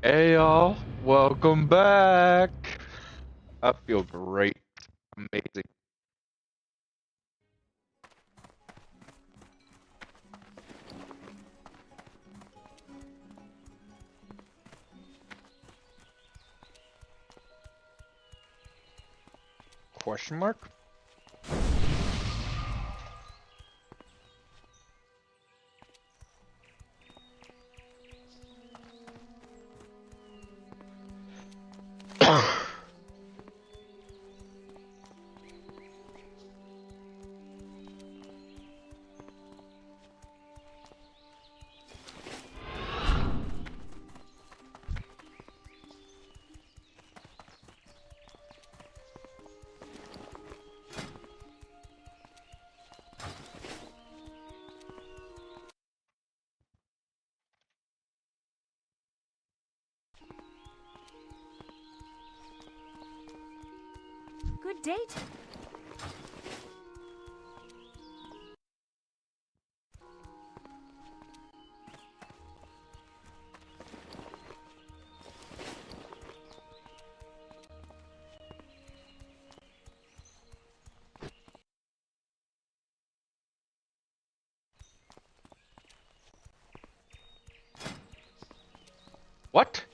Hey y'all, welcome back. I feel great. Amazing. Question mark? Good date. What?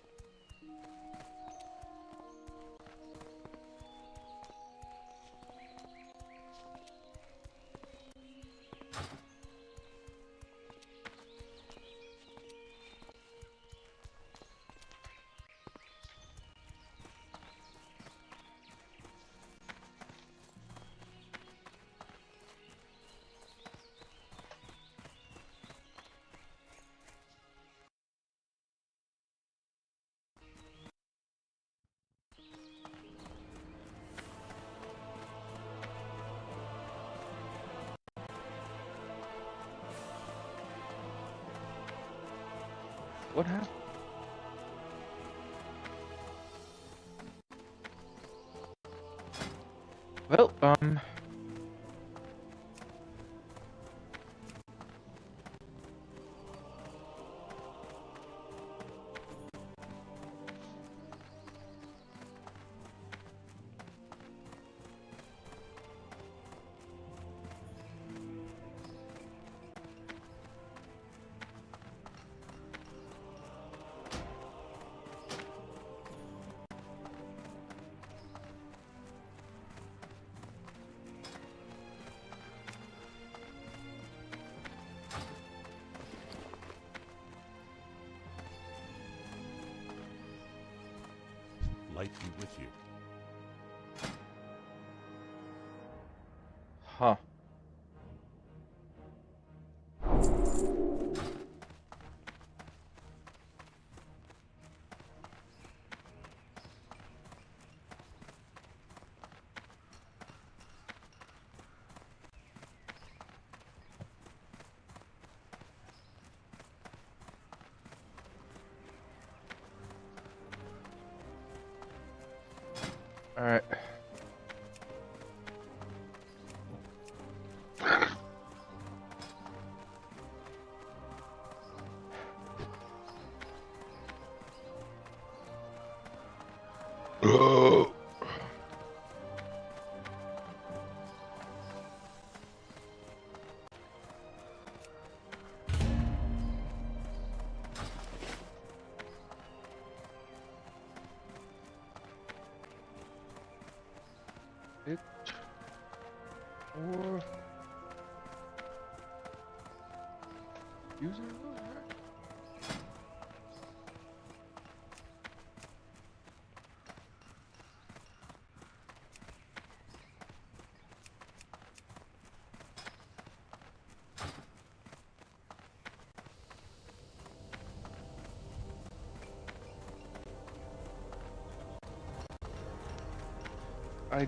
What happened? Well, Light be with you. huh. Alright. It or user I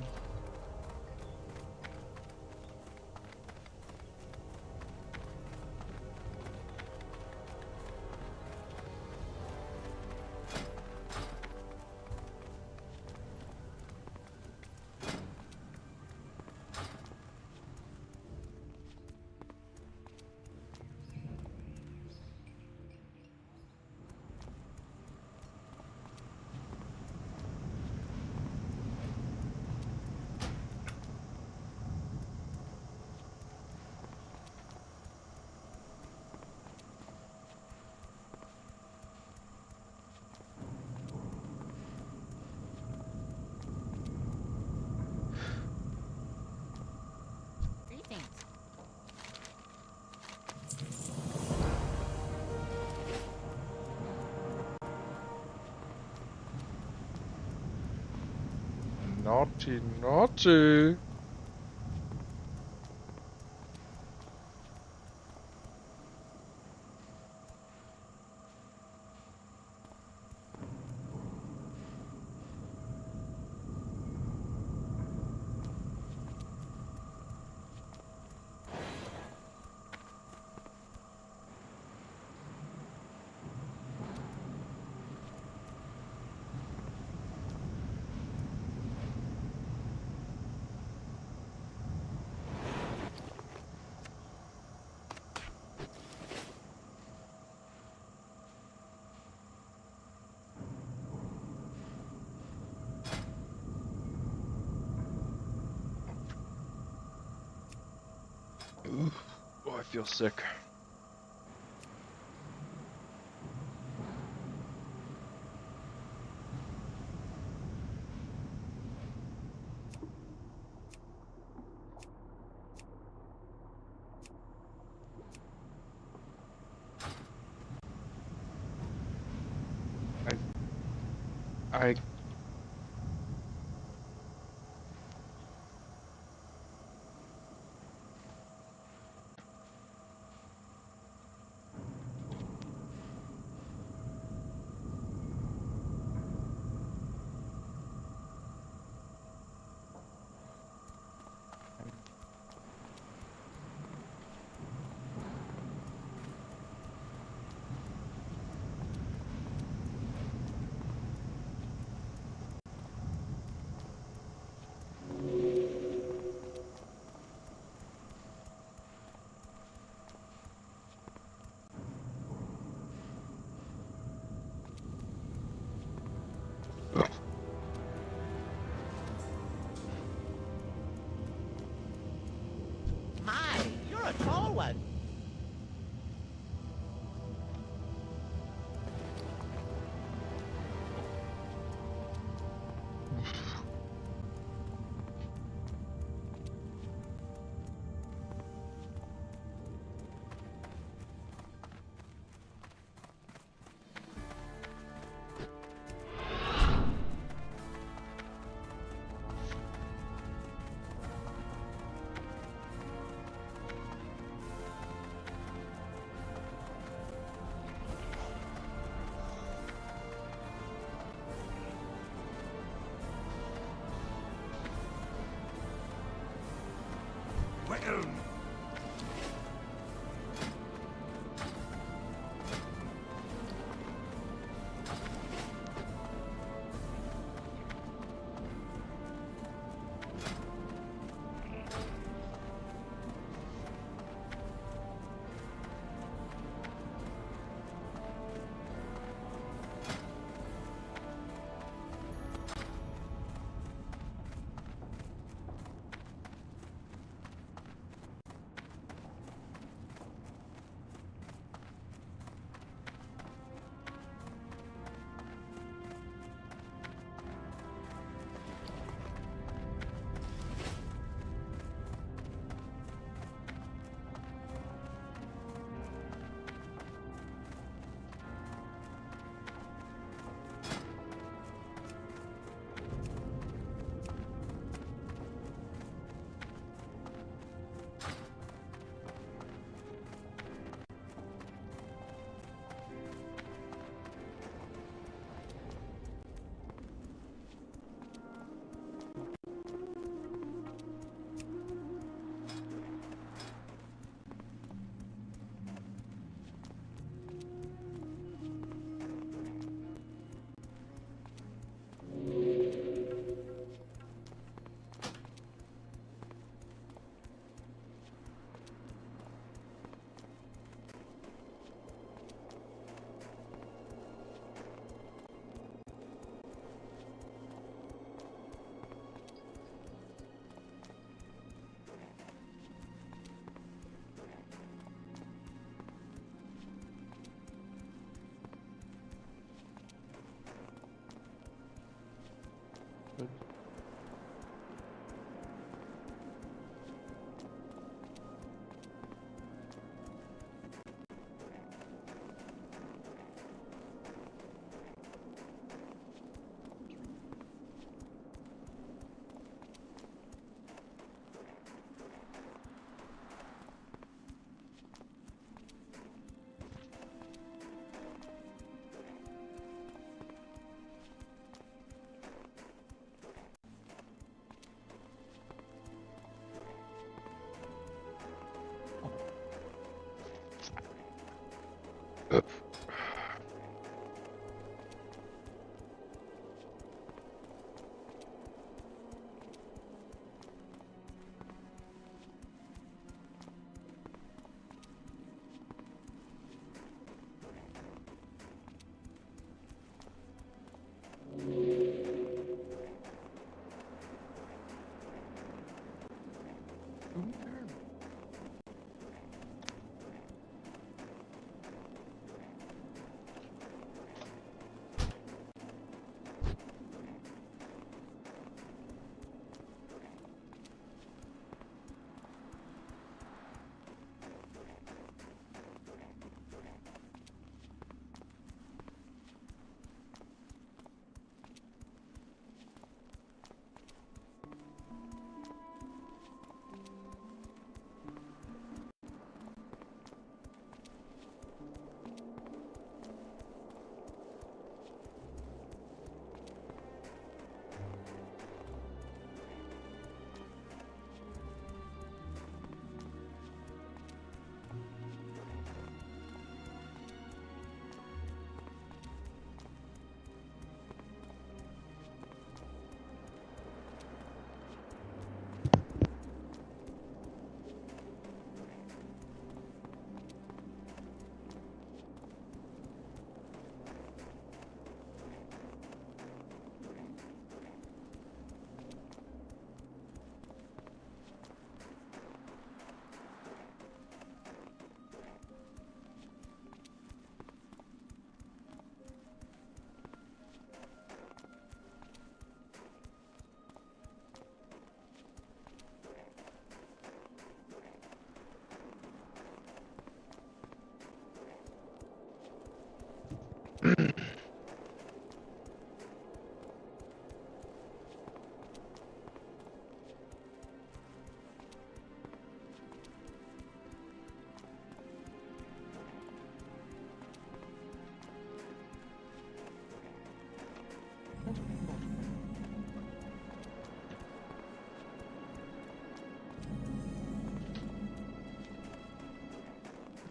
Naughty, naughty. Oh, I feel sick. I My, you're a tall one. Well, Oh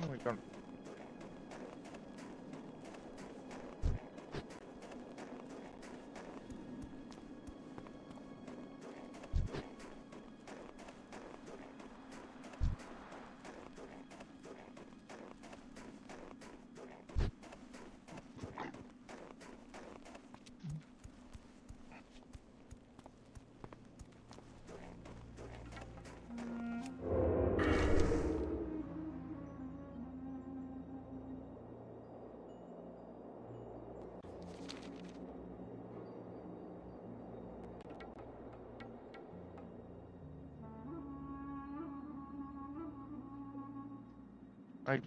my god. I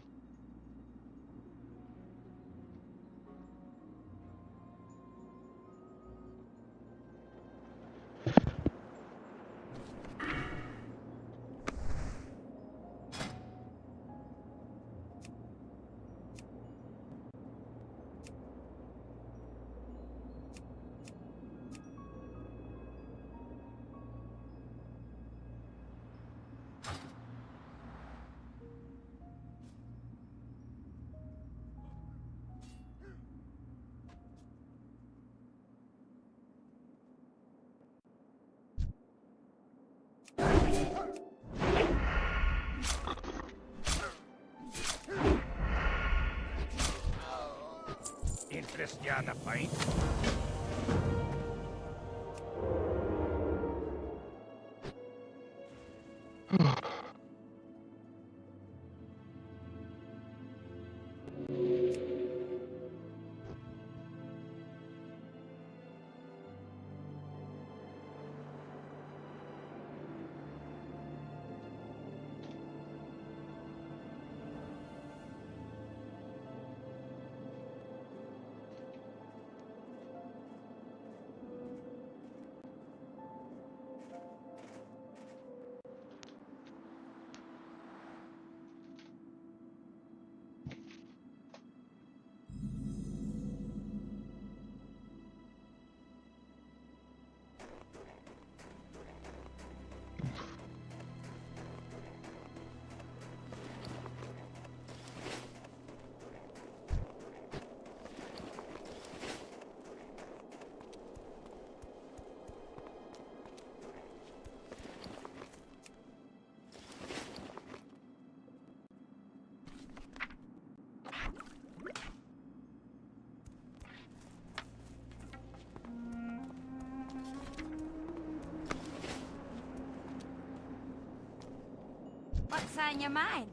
Interest you on the fight? What's on your mind?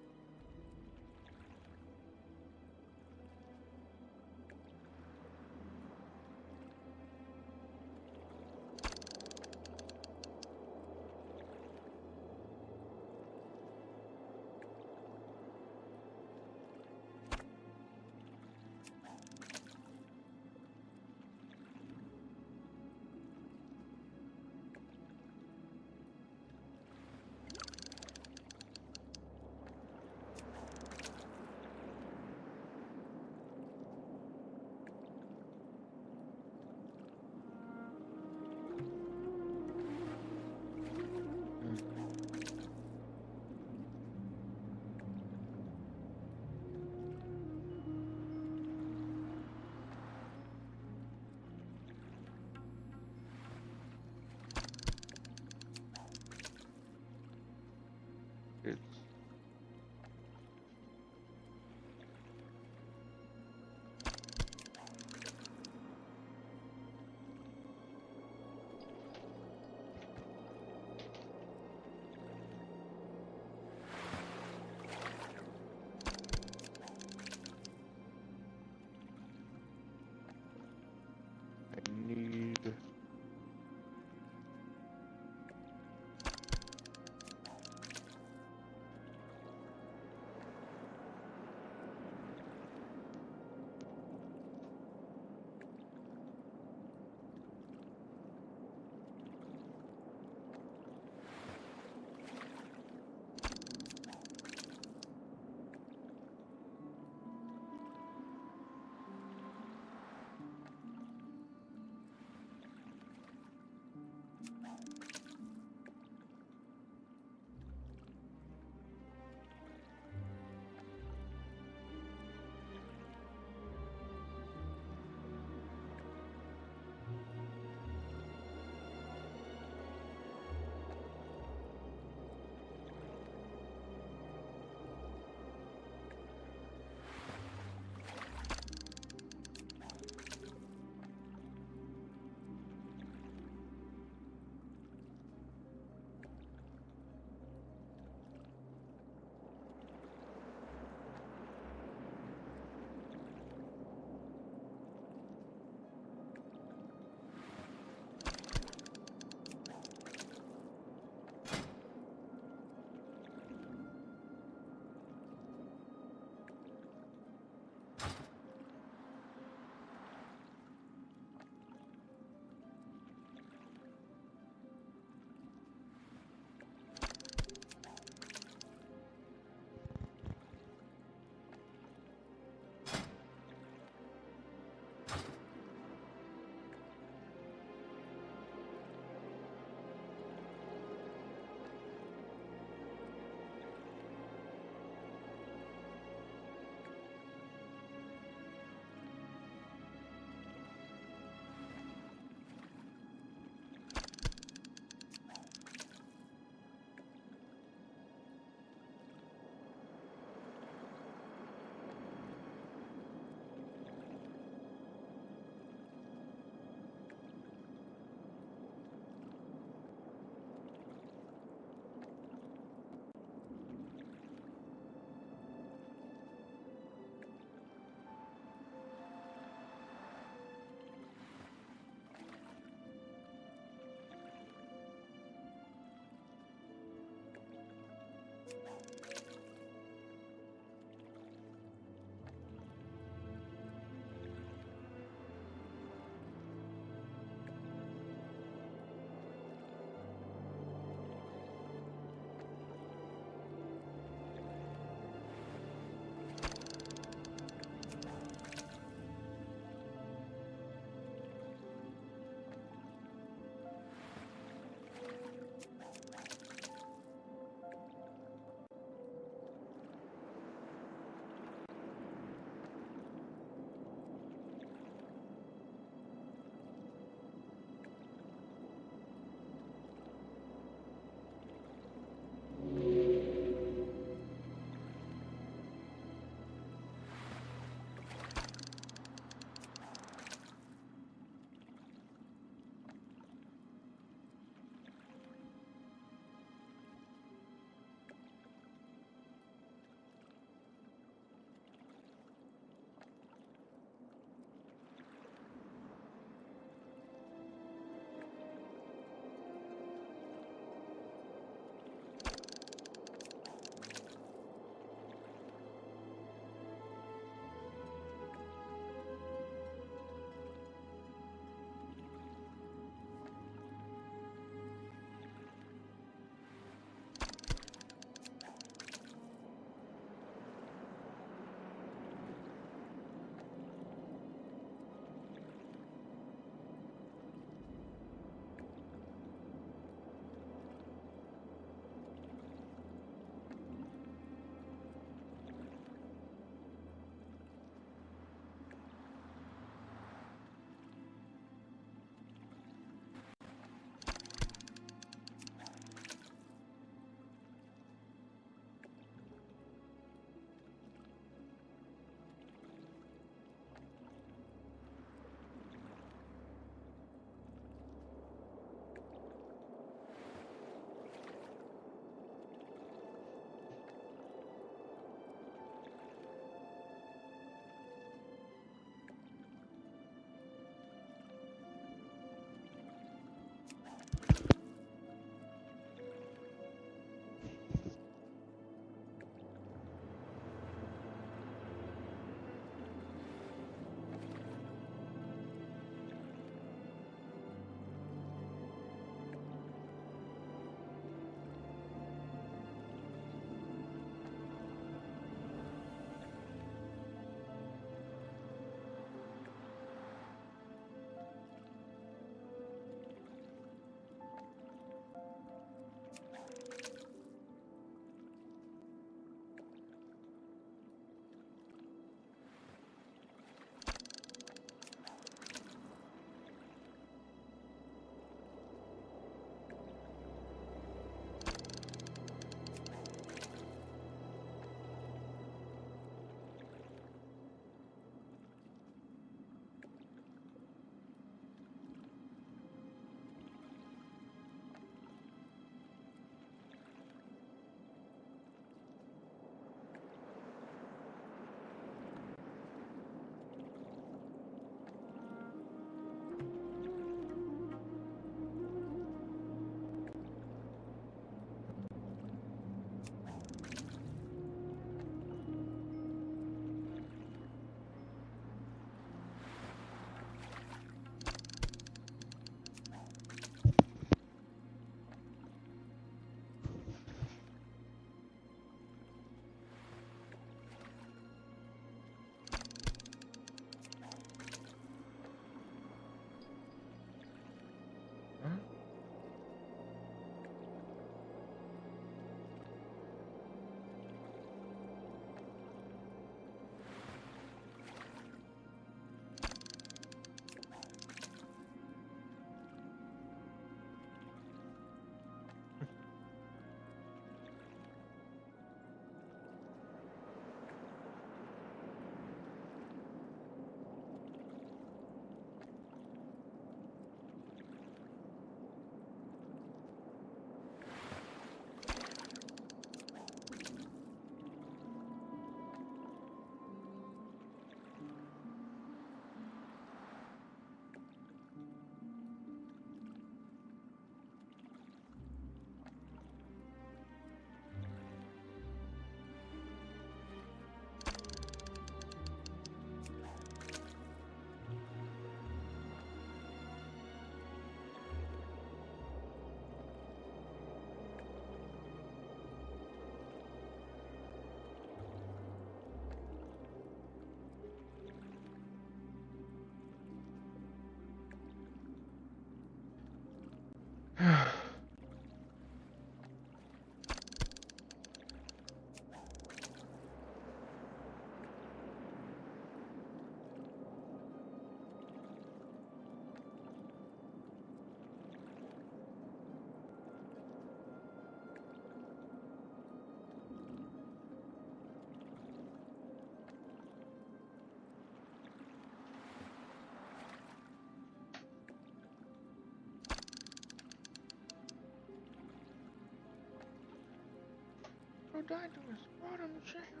Who died to us? What am I saying?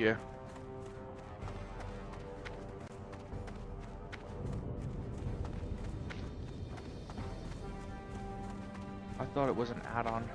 Yeah. I thought it was an add-on.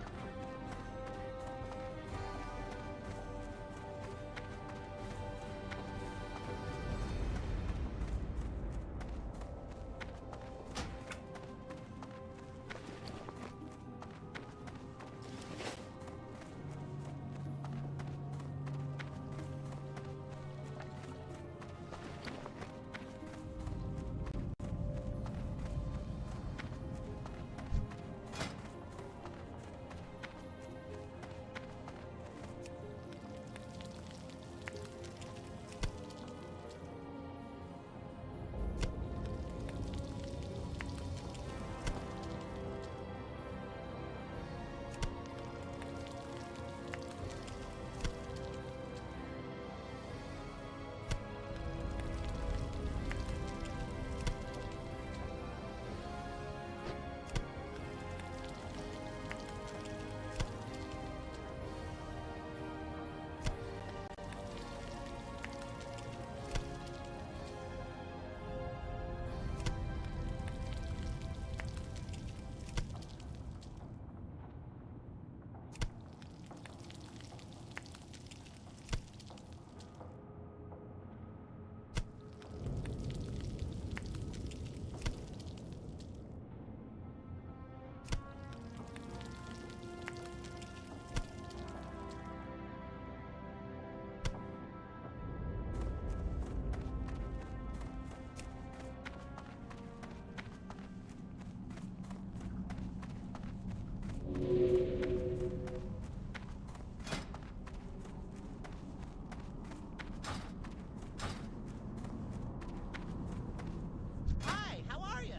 Hi, how are you?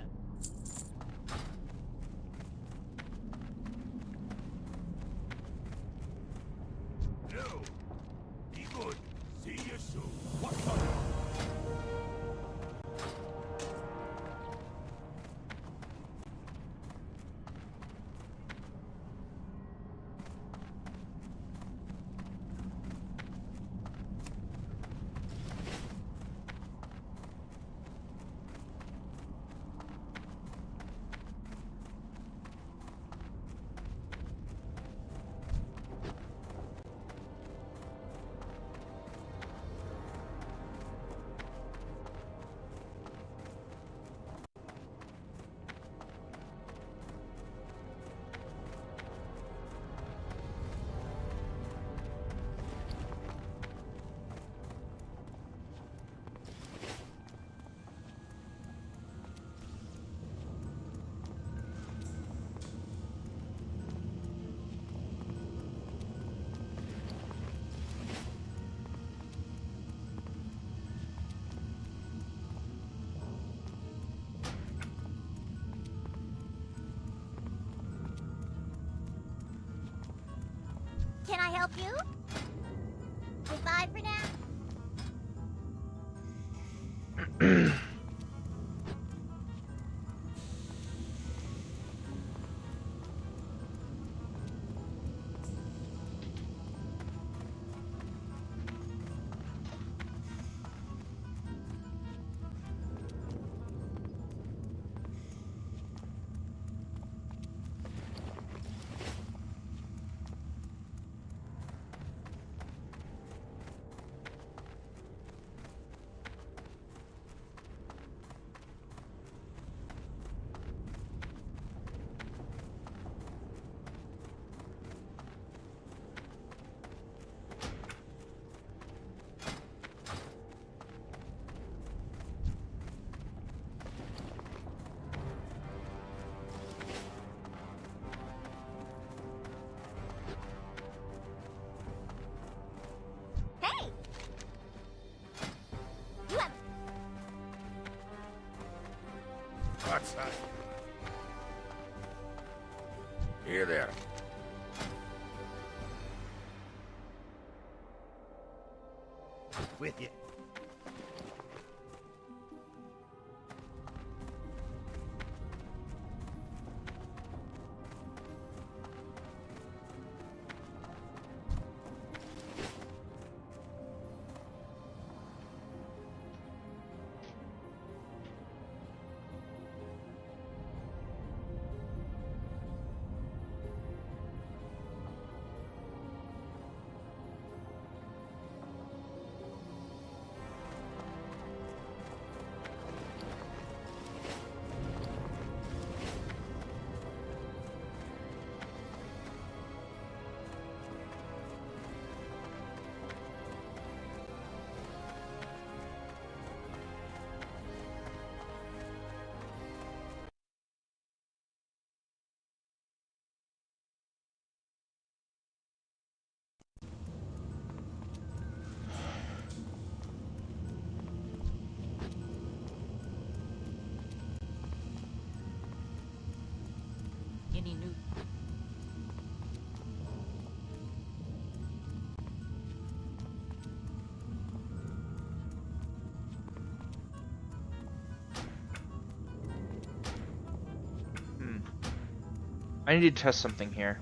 No. Be good. See you soon. What color? Can I help you? Goodbye for now. Hey! You have... What's that? Here there. With you. any new. I need to test something here.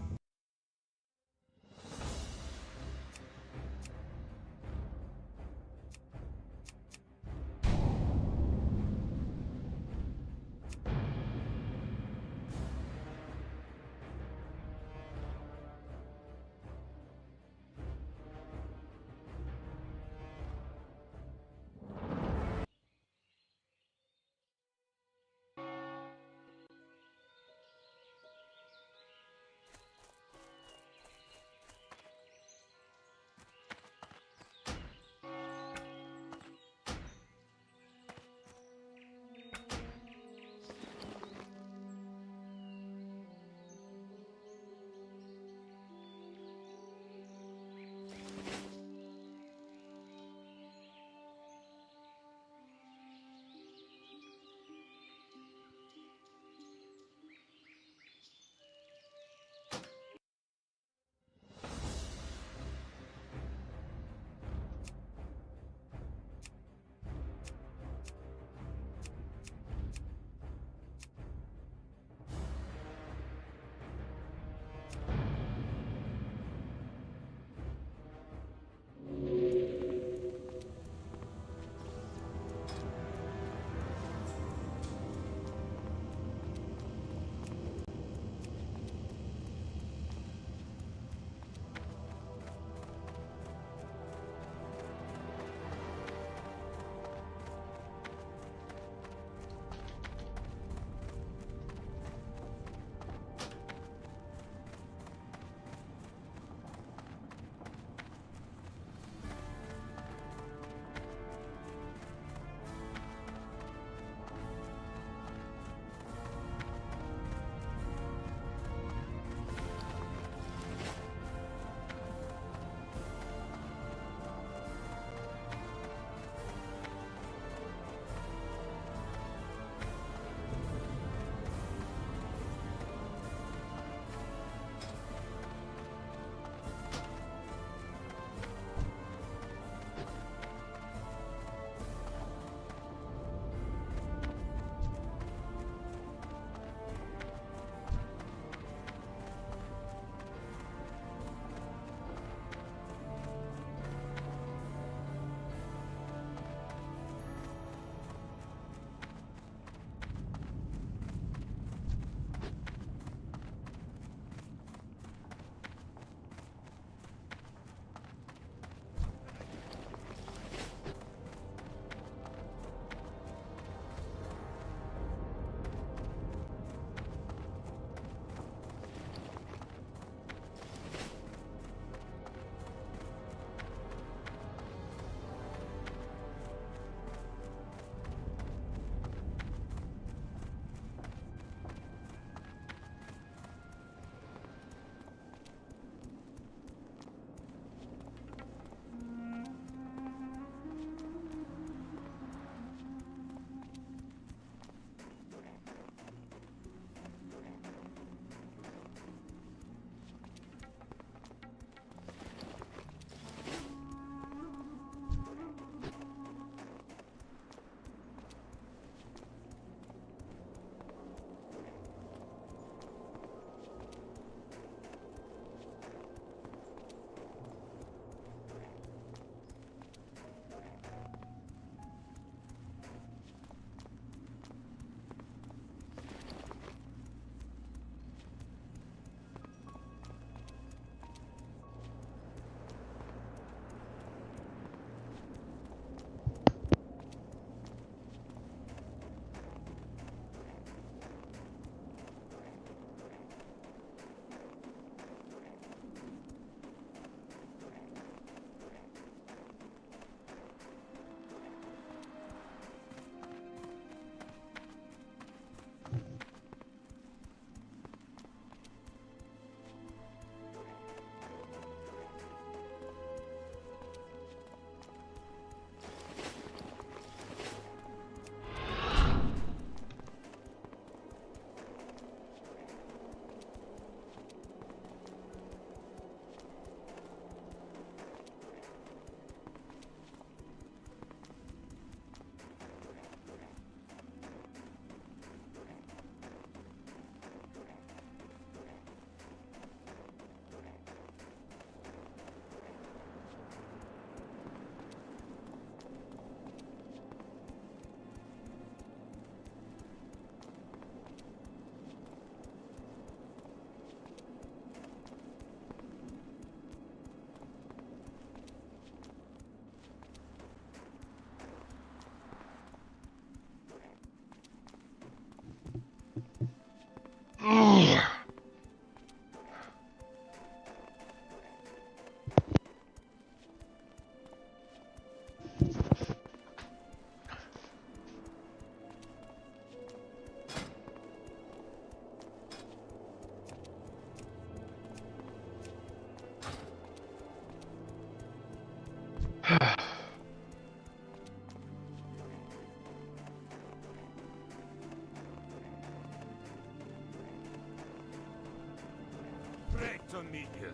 Great to meet you.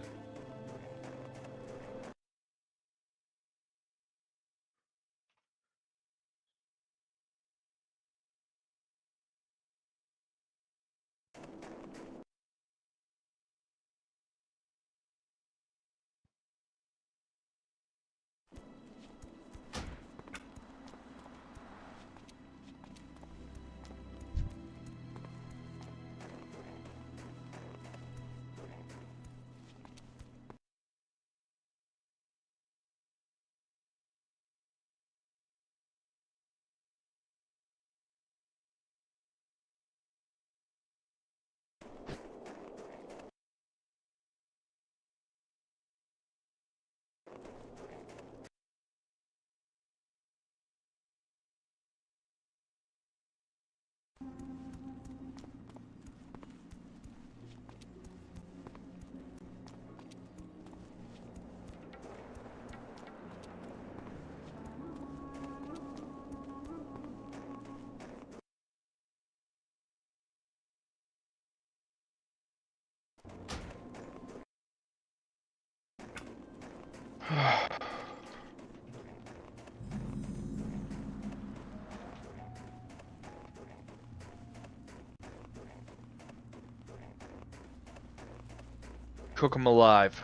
Cook him alive.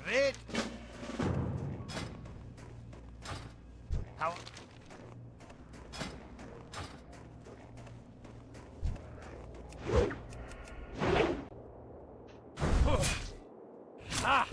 Great. How? Ah!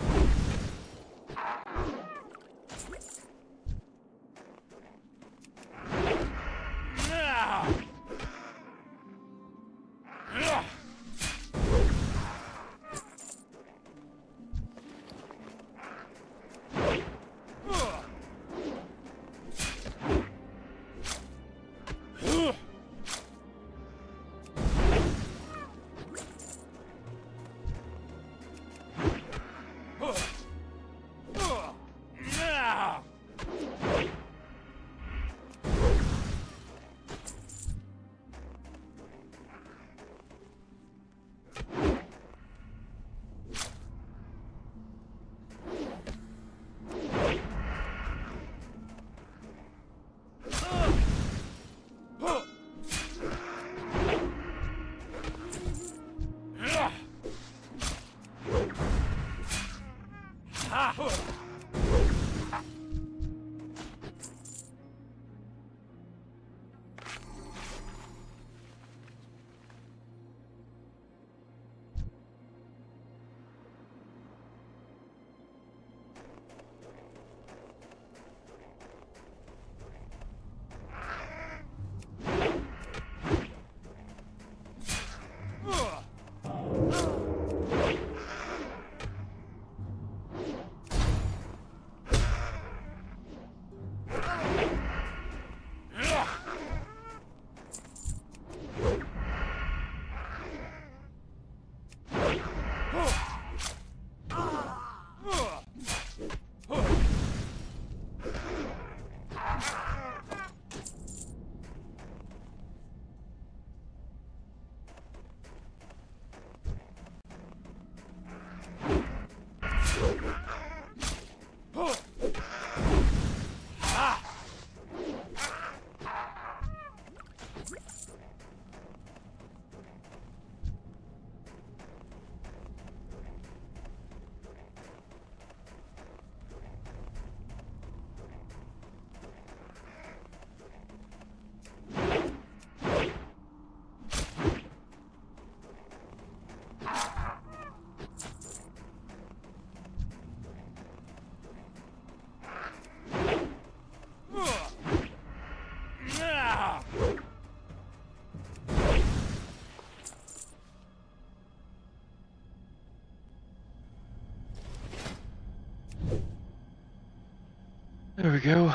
There we go.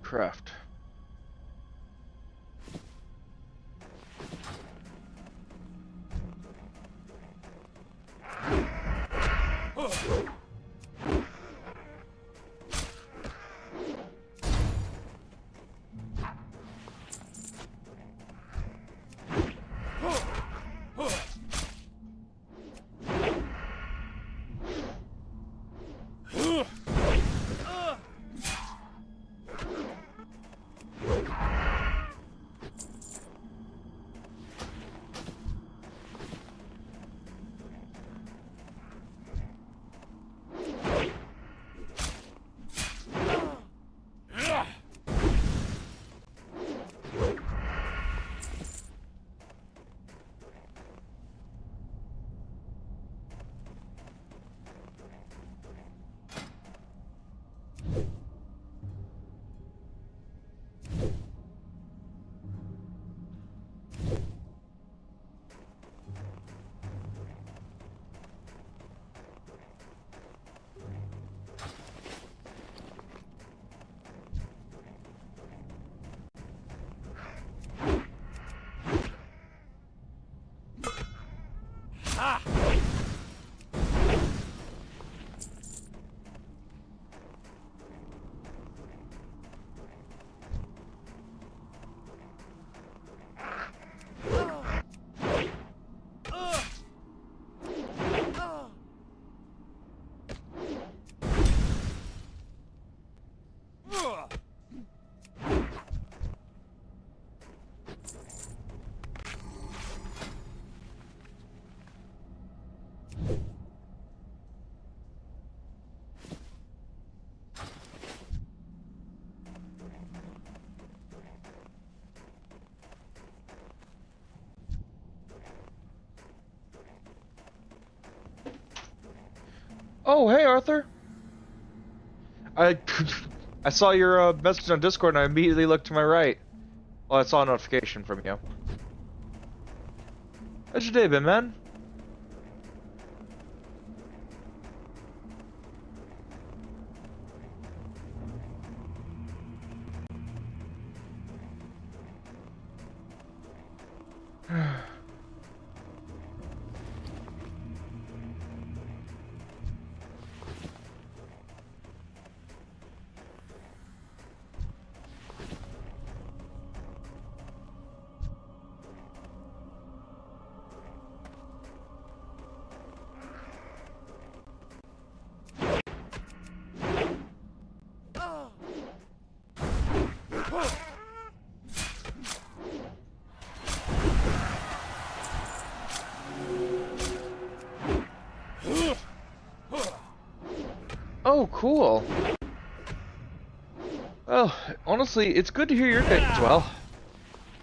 Craft. Oh, hey, Arthur. I I saw your message on Discord and I immediately looked to my right. Well, I saw a notification from you. How's your day been, man? Oh, cool. Well, honestly, it's good to hear your day as well.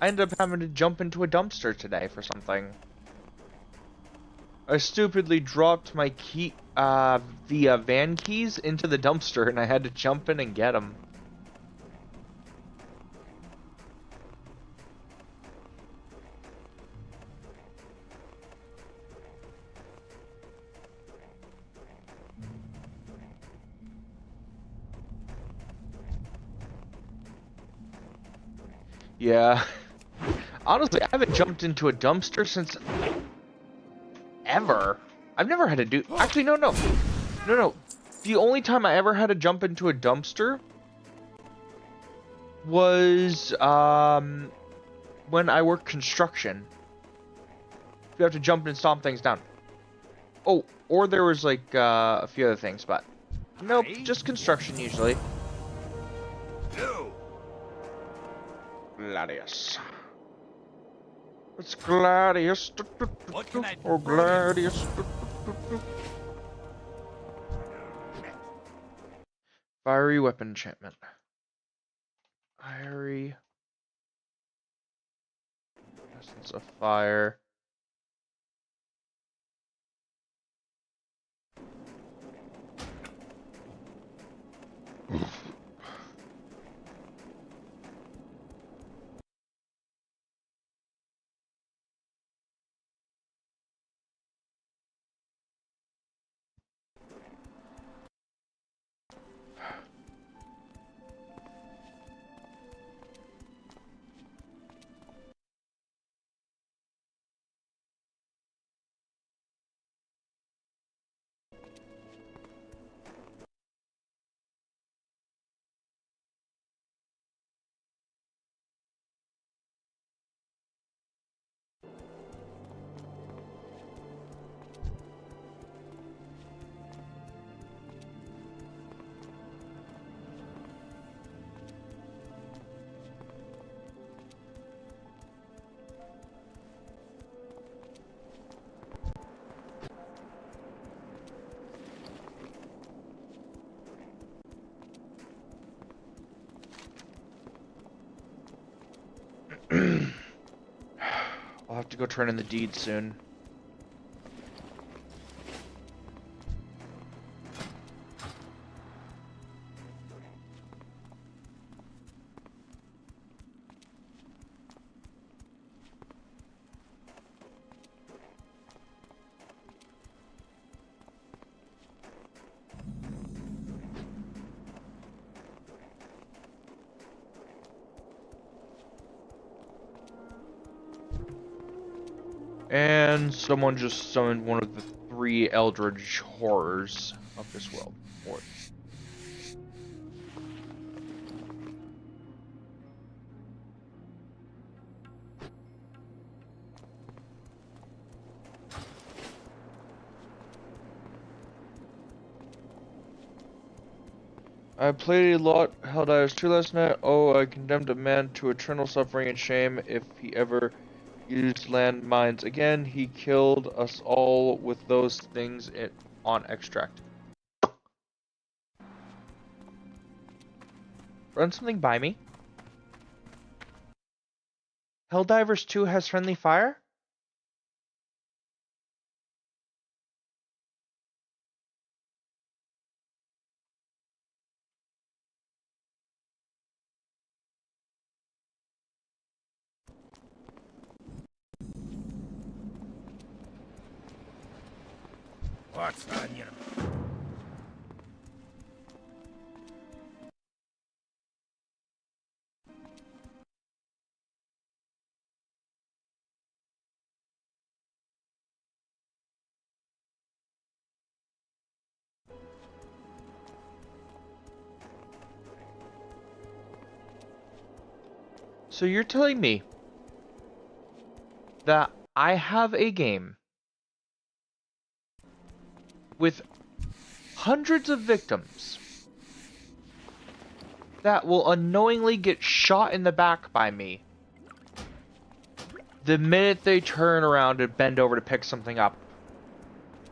I ended up having to jump into a dumpster today for something. I stupidly dropped my key, the van keys into the dumpster and I had to jump in and get them. Yeah. Honestly, I haven't jumped into a dumpster since ever. I've never had to do. Actually, no. The only time I ever had to jump into a dumpster was when I worked construction. You have to jump and stomp things down. Oh, or there was like a few other things, but nope, just construction usually. No. Gladius. It's Gladius. What can I do Oh, for you? Gladius. Fiery weapon enchantment. Fiery. Essence of fire. I'll have to go turn in the deed soon. And And someone just summoned one of the 3 eldritch horrors of this world. Or I played a lot Helldivers 2 last night. Oh, I condemned a man to eternal suffering and shame if he ever used landmines again. He killed us all with those things on extract. Run something by me. Helldivers 2 has friendly fire? What's on your... So you're telling me that I have a game with hundreds of victims that will unknowingly get shot in the back by me the minute they turn around and bend over to pick something up.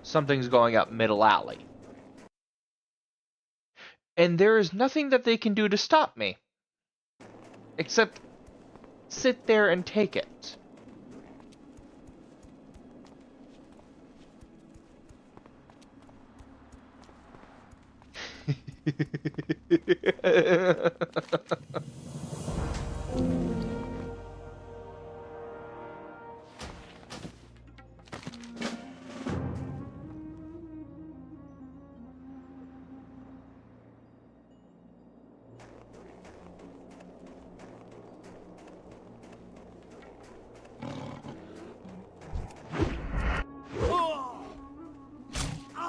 Something's going up middle alley. And there is nothing that they can do to stop me. Except sit there and take it.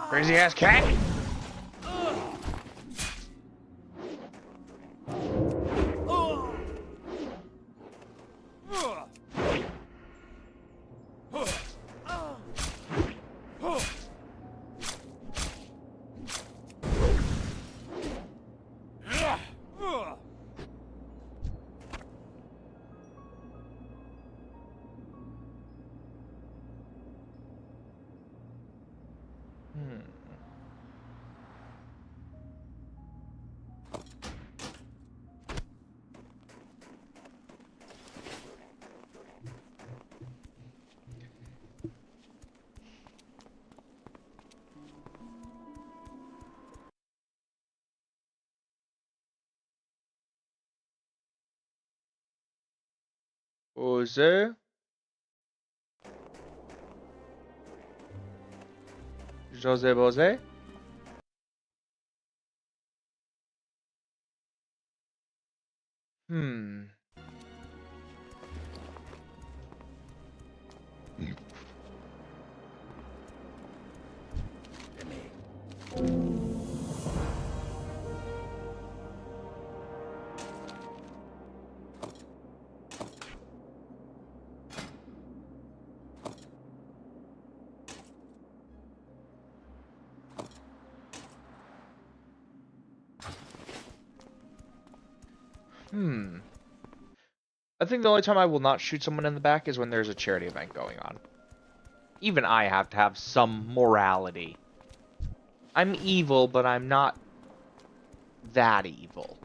Crazy ass cat! Jose? Jose Bose? Hmm. I think the only time I will not shoot someone in the back is when there's a charity event going on. Even I have to have some morality. I'm evil, but I'm not that evil.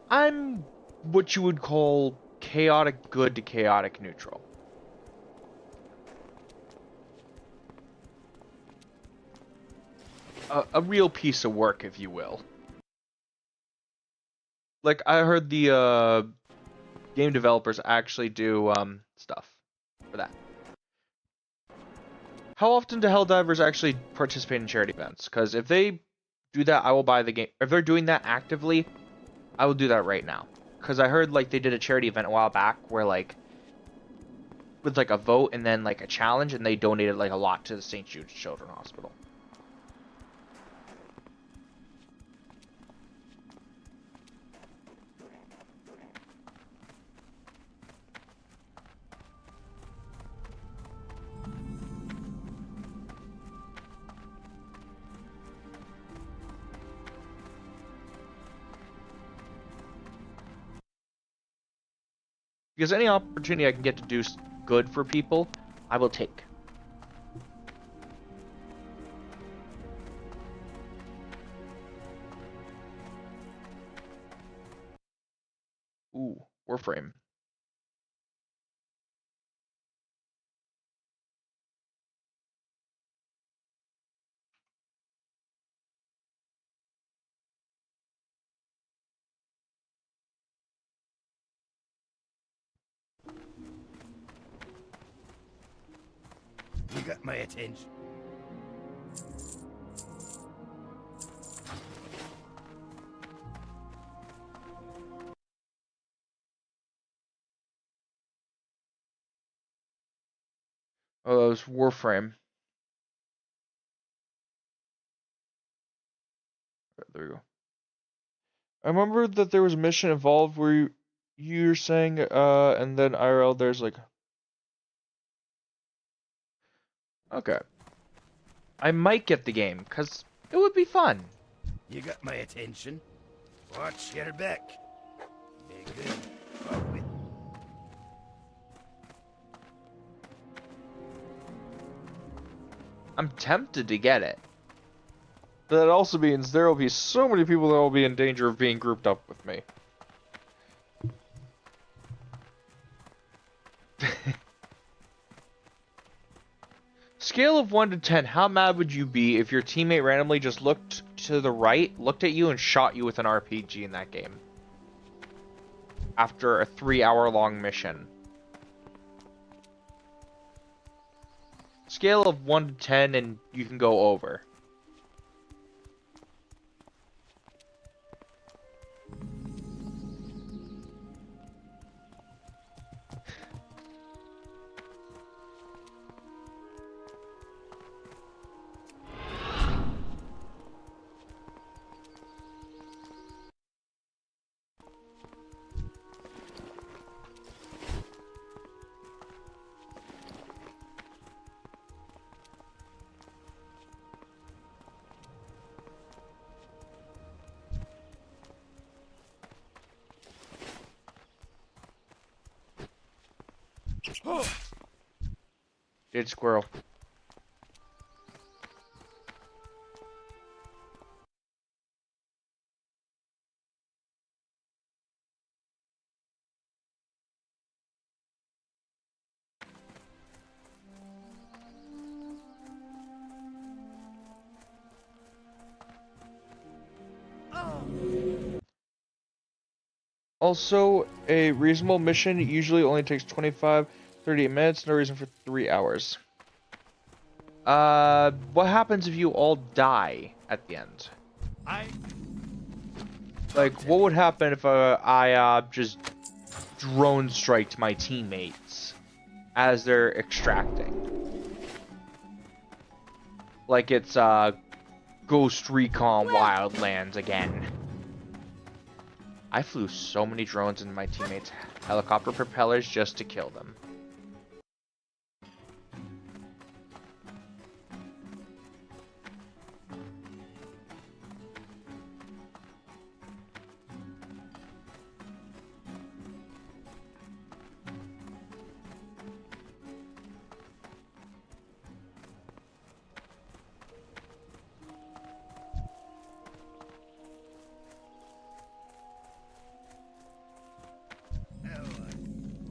I'm what you would call chaotic good to chaotic neutral. A real piece of work, if you will. Like, I heard the game developers actually do stuff for that. How often do Helldivers actually participate in charity events? Because if they do that, I will buy the game. If they're doing that actively, I will do that right now. Because I heard like they did a charity event a while back where like with like a vote and then like a challenge, and they donated like a lot to the St. Jude's Children's Hospital. Because any opportunity I can get to do good for people, I will take. Ooh, Warframe. You got my attention. Oh, that was Warframe. There we go. I remember that there was a mission involved where you're saying, and then IRL, there's like... Okay. I might get the game, because it would be fun. You got my attention. Watch your back. Be good. Forward. I'm tempted to get it. But that also means there will be so many people that will be in danger of being grouped up with me. Scale of 1 to 10, how mad would you be if your teammate randomly just looked to the right, looked at you, and shot you with an RPG in that game? After a 3-hour-long mission. Scale of 1 to 10, and you can go over. Dead squirrel. Also, a reasonable mission usually only takes 25-30 minutes, no reason for 3 hours. What happens if you all die at the end? Like, what would happen if I just drone striked my teammates as they're extracting? Like it's Ghost Recon Wildlands again. I flew so many drones into my teammates' helicopter propellers just to kill them.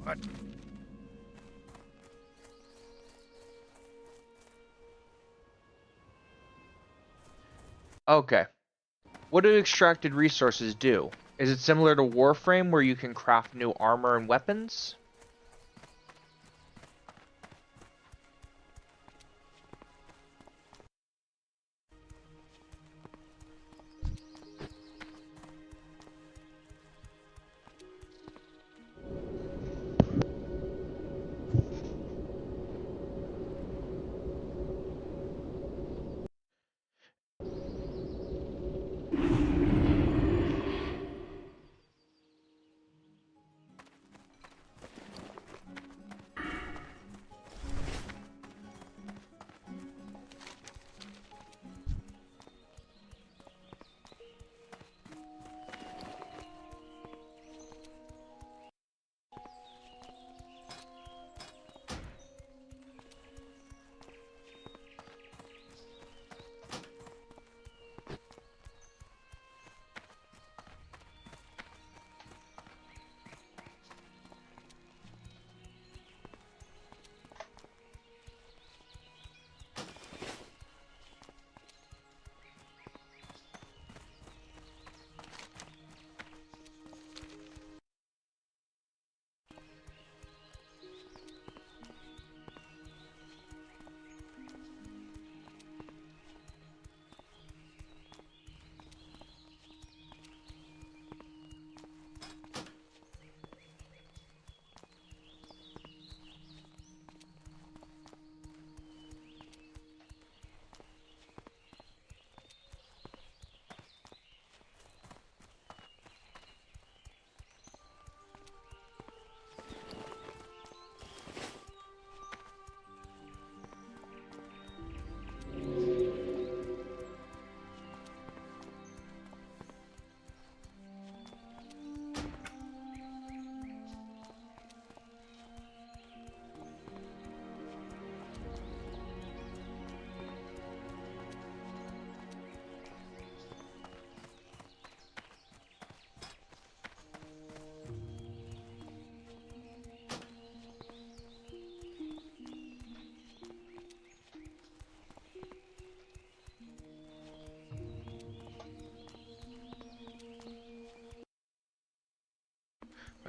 What? Okay. What do extracted resources do? Is it similar to Warframe where you can craft new armor and weapons?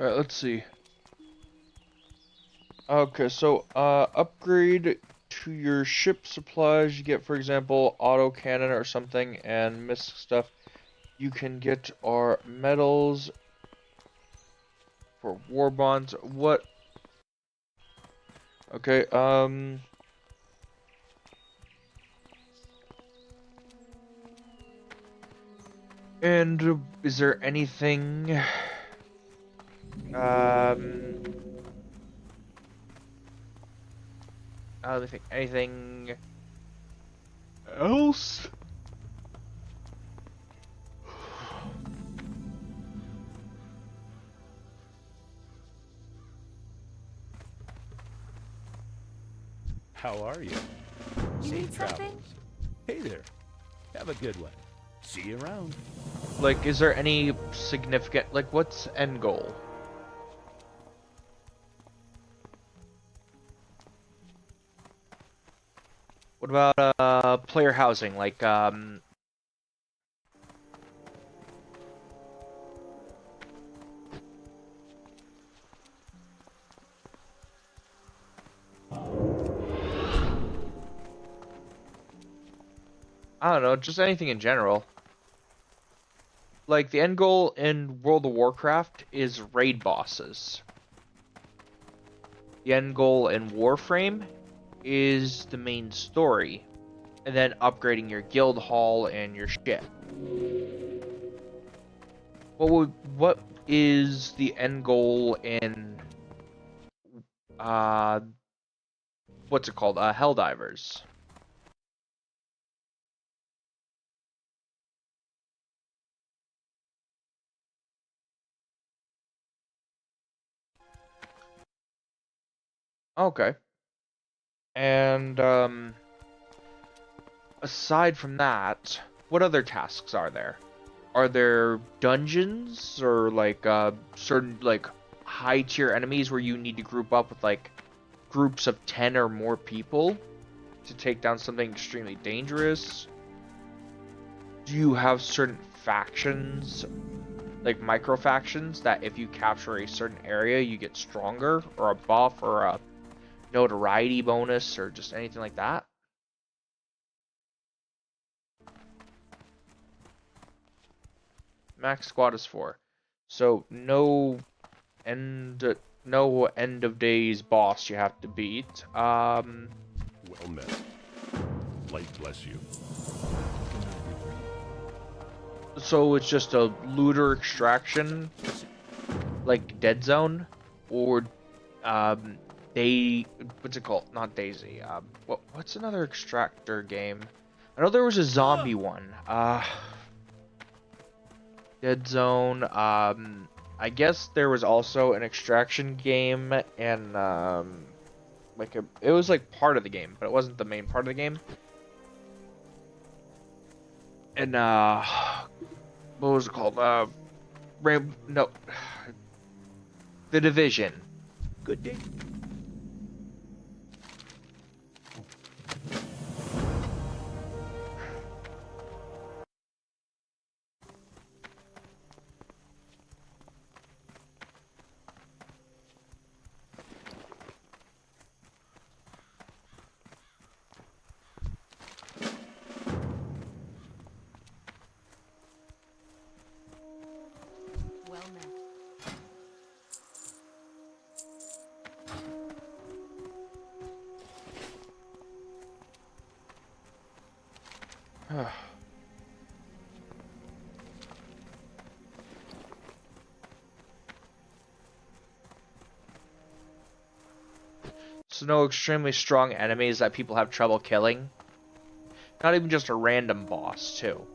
Alright, let's see. Okay, so, upgrade to your ship supplies. You get, for example, auto cannon or something, and missile stuff. You can get our medals for war bonds. What? Okay, and is there anything, let me think, anything else? How are you? You Safe need something? travels. Hey there. Have a good one. See you around. Like, is there any significant, like, what's end goal? What about, player housing? Like, I don't know, just anything in general. Like, the end goal in World of Warcraft is raid bosses. The end goal in Warframe is the main story, and then upgrading your guild hall and your ship. What is the end goal in what's it called? Helldivers. Okay. And aside from that, what other tasks are there? Are there dungeons or like certain like high tier enemies where you need to group up with like groups of 10 or more people to take down something extremely dangerous? Do you have certain factions, like micro factions, that if you capture a certain area you get stronger, or a buff, or a notoriety bonus, or just anything like that? Max squad is 4. So end no end of days boss you have to beat. Well met. Light bless you. So it's just a looter extraction, like Dead Zone, or what's it called? Not Daisy. What's another extractor game? I know there was a zombie one. Dead Zone. I guess there was also an extraction game, and it was like part of the game, but it wasn't the main part of the game. And what was it called? No, The Division. Good day. Well met. So no extremely strong enemies that people have trouble killing. Not even just a random boss, too.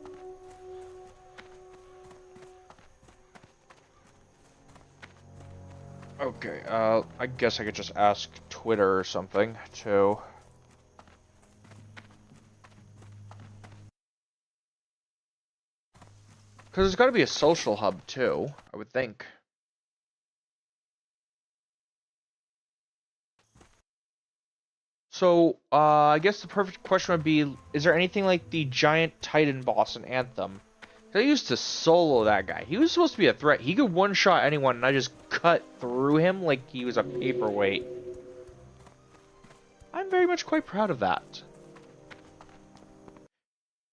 Okay, I guess I could just ask Twitter or something, too. Because there's gotta be a social hub, too, I would think. So, I guess the perfect question would be, is there anything like the giant Titan boss in Anthem I used to solo that guy. He was supposed to be a threat. He could one-shot anyone, and I just cut through him like he was a paperweight. I'm very much quite proud of that.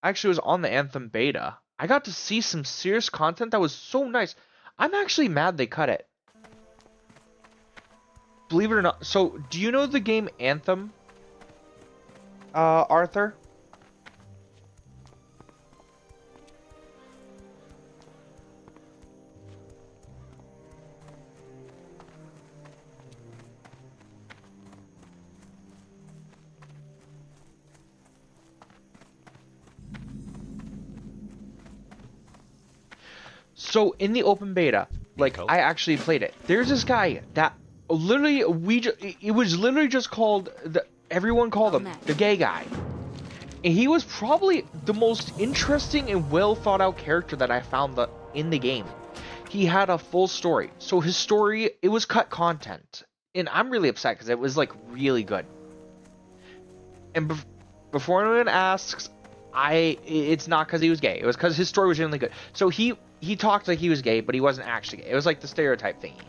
I actually was on the Anthem beta. I got to see some serious content that was so nice. I'm actually mad they cut it. Believe it or not. So, do you know the game Anthem? Arthur? So in the open beta, like I actually played it. There's this guy that literally it was literally just called everyone called him the gay guy. And he was probably the most interesting and well thought out character that I found in the game. He had a full story. So his story, it was cut content. And I'm really upset because it was like really good. And before anyone asks, it's not because he was gay. It was because his story was really good. So he talked like he was gay, but he wasn't actually gay. It was like the stereotype thingy.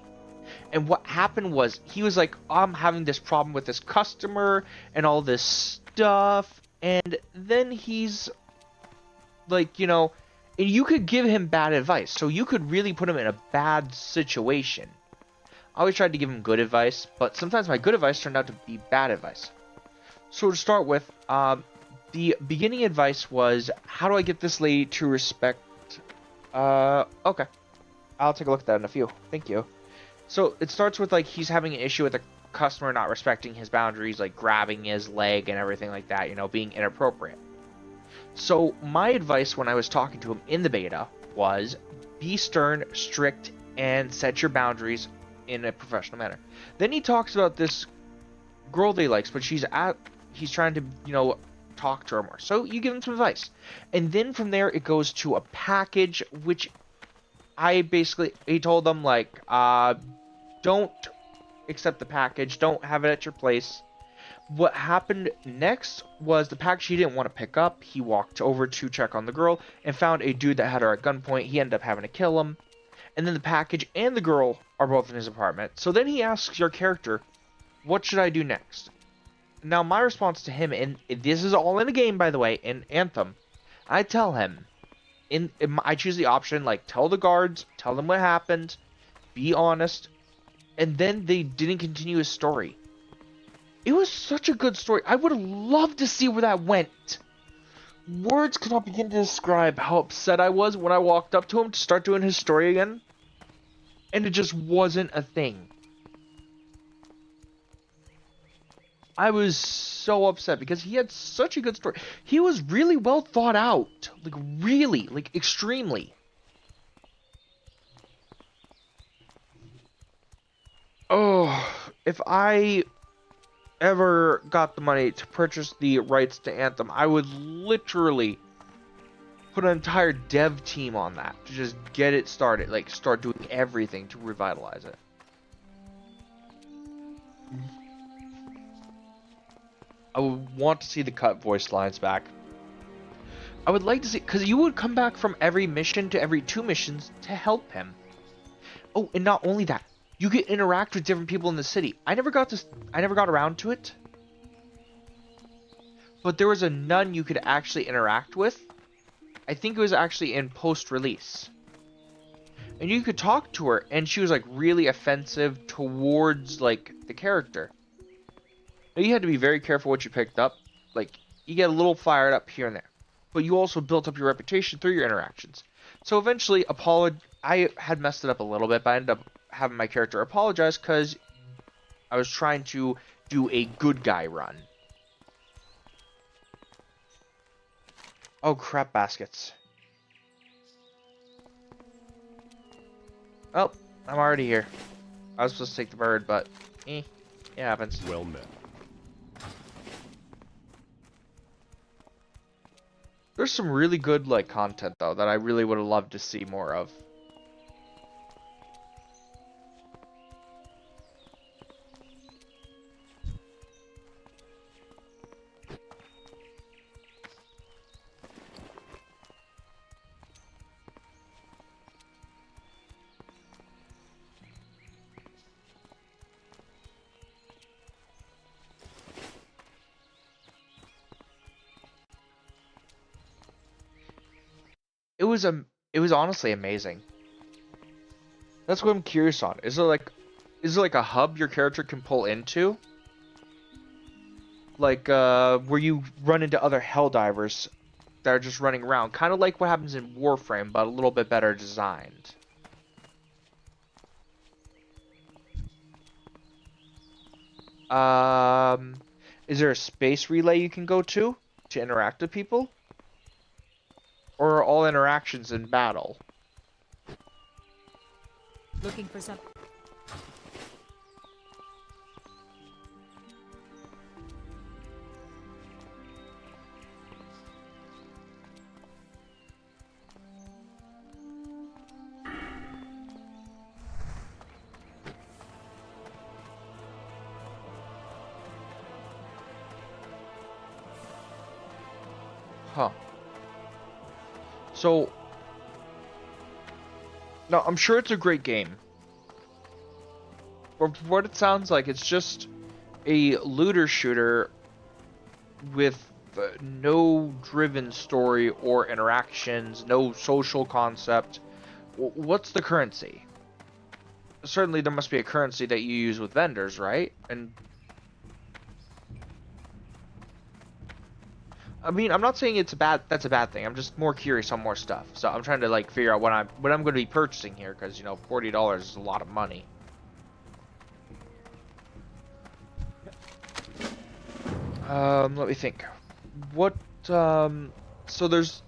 And what happened was he was like, I'm having this problem with this customer and all this stuff. And then he's like, you know, and you could give him bad advice. So you could really put him in a bad situation. I always tried to give him good advice, but sometimes my good advice turned out to be bad advice. So to start with, the beginning advice was, how do I get this lady to respect... okay. I'll take a look at that in a few. Thank you. So it starts with, like, he's having an issue with a customer not respecting his boundaries, like grabbing his leg and everything like that, you know, being inappropriate. So my advice when I was talking to him in the beta was, be stern, strict, and set your boundaries in a professional manner. Then he talks about this girl that he likes, but he's trying to, you know, talk to her more. So you give him some advice. And then from there it goes to a package, which he told them, like, don't accept the package, don't have it at your place. What happened next was the package he didn't want to pick up. He walked over to check on the girl and found a dude that had her at gunpoint. He ended up having to kill him. And then the package and the girl are both in his apartment. So then he asks your character, what should I do next? Now my response to him, and this is all in the game, by the way, in Anthem, I tell him, I choose the option, like, tell the guards, tell them what happened, be honest, and then they didn't continue his story. It was such a good story. I would have loved to see where that went. Words cannot begin to describe how upset I was when I walked up to him to start doing his story again, and it just wasn't a thing. I was so upset because he had such a good story. He was really well thought out. Like, really. Like, extremely. Oh, if I ever got the money to purchase the rights to Anthem, I would literally put an entire dev team on that to just get it started. Like, start doing everything to revitalize it. I would want to see the cut voice lines back. I would like to see, because you would come back from every mission to every 2 missions to help him. Oh, and not only that, you could interact with different people in the city. I never got around to it. But there was a nun you could actually interact with. I think it was actually in post-release. And you could talk to her, and she was, like, really offensive towards, like, the character. Now, you had to be very careful what you picked up. Like, you get a little fired up here and there. But you also built up your reputation through your interactions. So eventually, I had messed it up a little bit, but I ended up having my character apologize because I was trying to do a good guy run. Oh, crap baskets. Oh, I'm already here. I was supposed to take the bird, but it happens. Well met. There's some really good, like, content, though, that I really would have loved to see more of. it was it was honestly amazing. That's what I'm curious on. Is there like a hub your character can pull into? Like where you run into other Helldivers that are just running around, kind of like what happens in Warframe, but a little bit better designed. Um, is there a space relay you can go to interact with people? Or are all interactions in battle? Looking for some. Huh. So, no, I'm sure it's a great game. But from what it sounds like, it's just a looter shooter with no driven story or interactions, no social concept. What's the currency? Certainly there must be a currency that you use with vendors, right? And I mean, I'm not saying that's a bad thing. I'm just more curious on more stuff. So I'm trying to like figure out what I'm going to be purchasing here, because you know, $40 is a lot of money. Let me think. What so is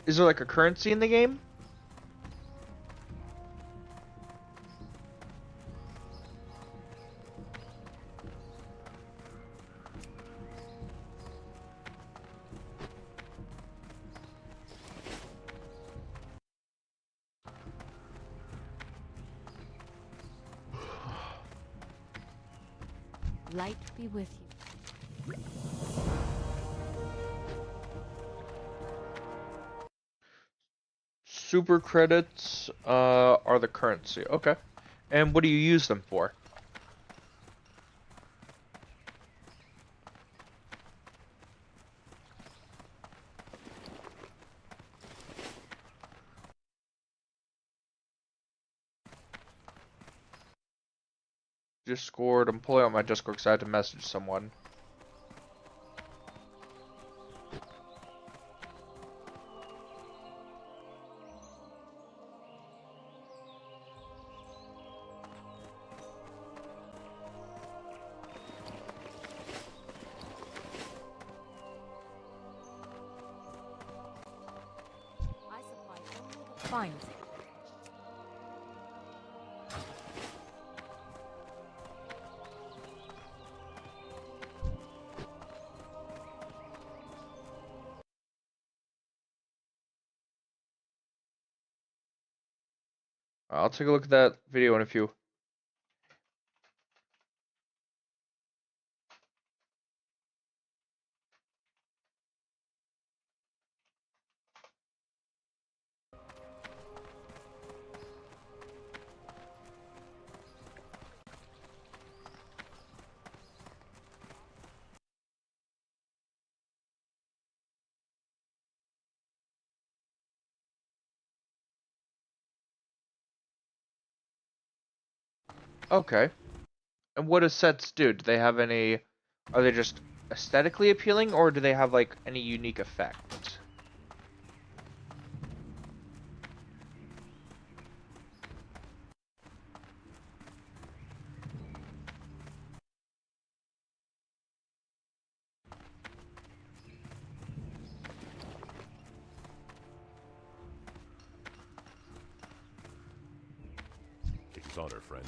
there like a currency in the game? Light be with you. Super credits are the currency. Okay. And what do you use them for? Discord. I'm pulling out my Discord because I had to message someone. I supply only the finest. I'll take a look at that video in a few. Okay. And what do sets do? Do they have any... Are they just aesthetically appealing, or do they have, like, any unique effect? King's honor, friend.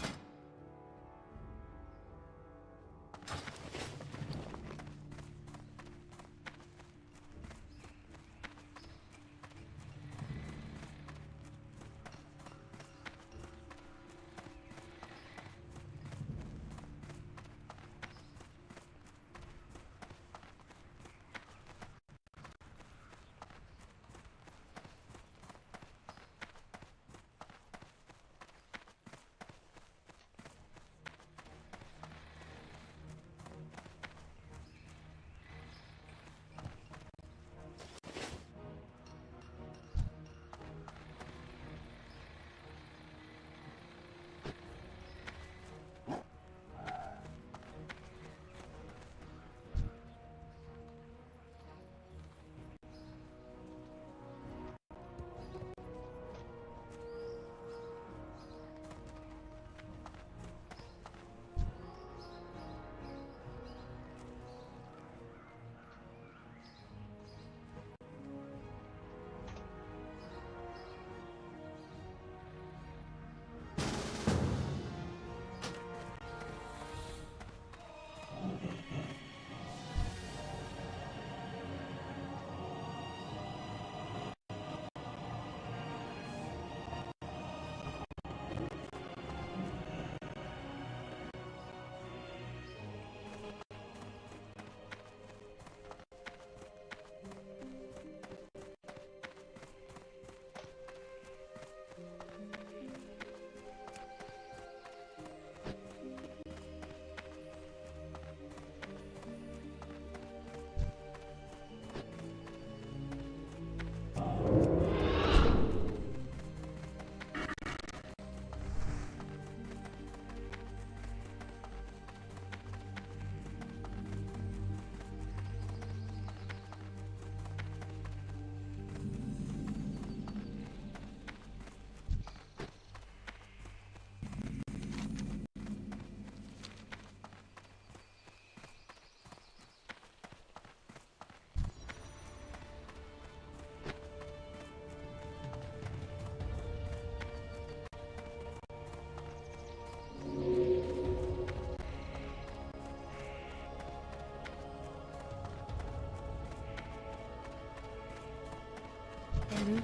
Loot.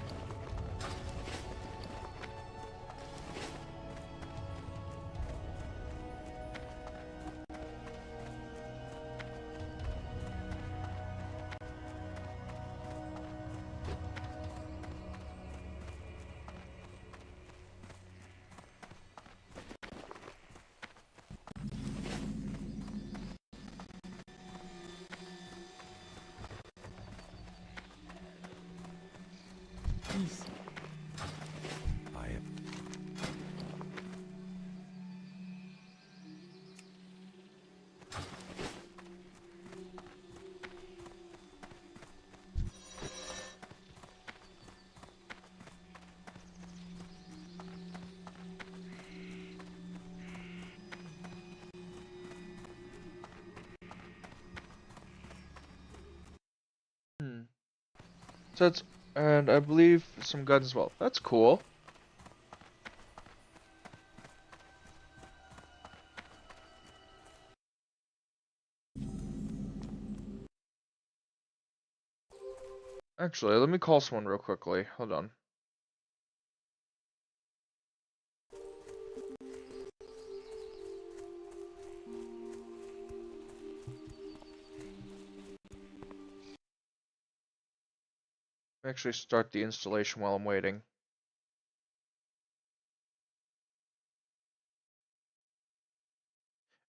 Peace. I am. Hmm. So that's, and I believe some guns as well. That's cool. Actually, let me call someone real quickly. Hold on. Actually start the installation while I'm waiting.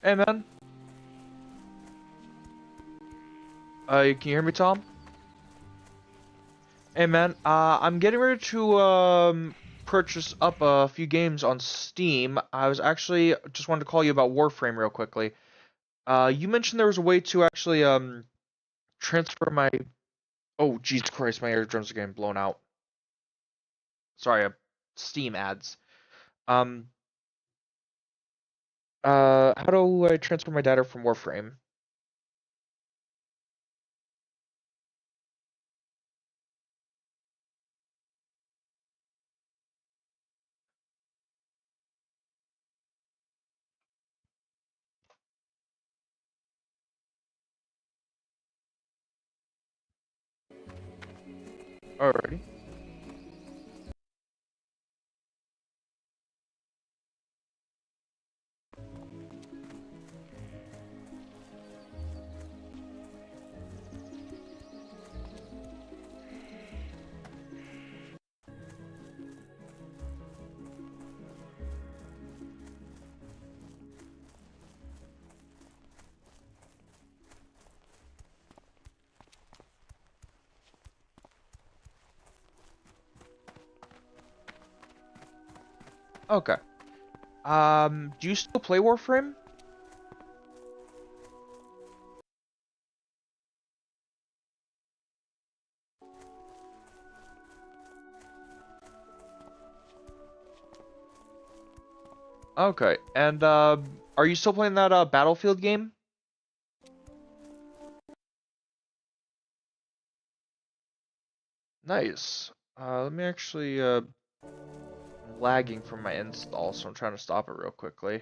Hey man. Can you hear me, Tom? Hey man, I'm getting ready to purchase up a few games on Steam. I was actually just wanted to call you about Warframe real quickly. You mentioned there was a way to actually transfer my. Oh, Jesus Christ, my eardrums are getting blown out. Sorry, Steam ads. Um, how do I transfer my data from Warframe? Alrighty. Okay. Do you still play Warframe? Okay. And are you still playing that Battlefield game? Nice. Let me actually lagging from my install, so I'm trying to stop it real quickly.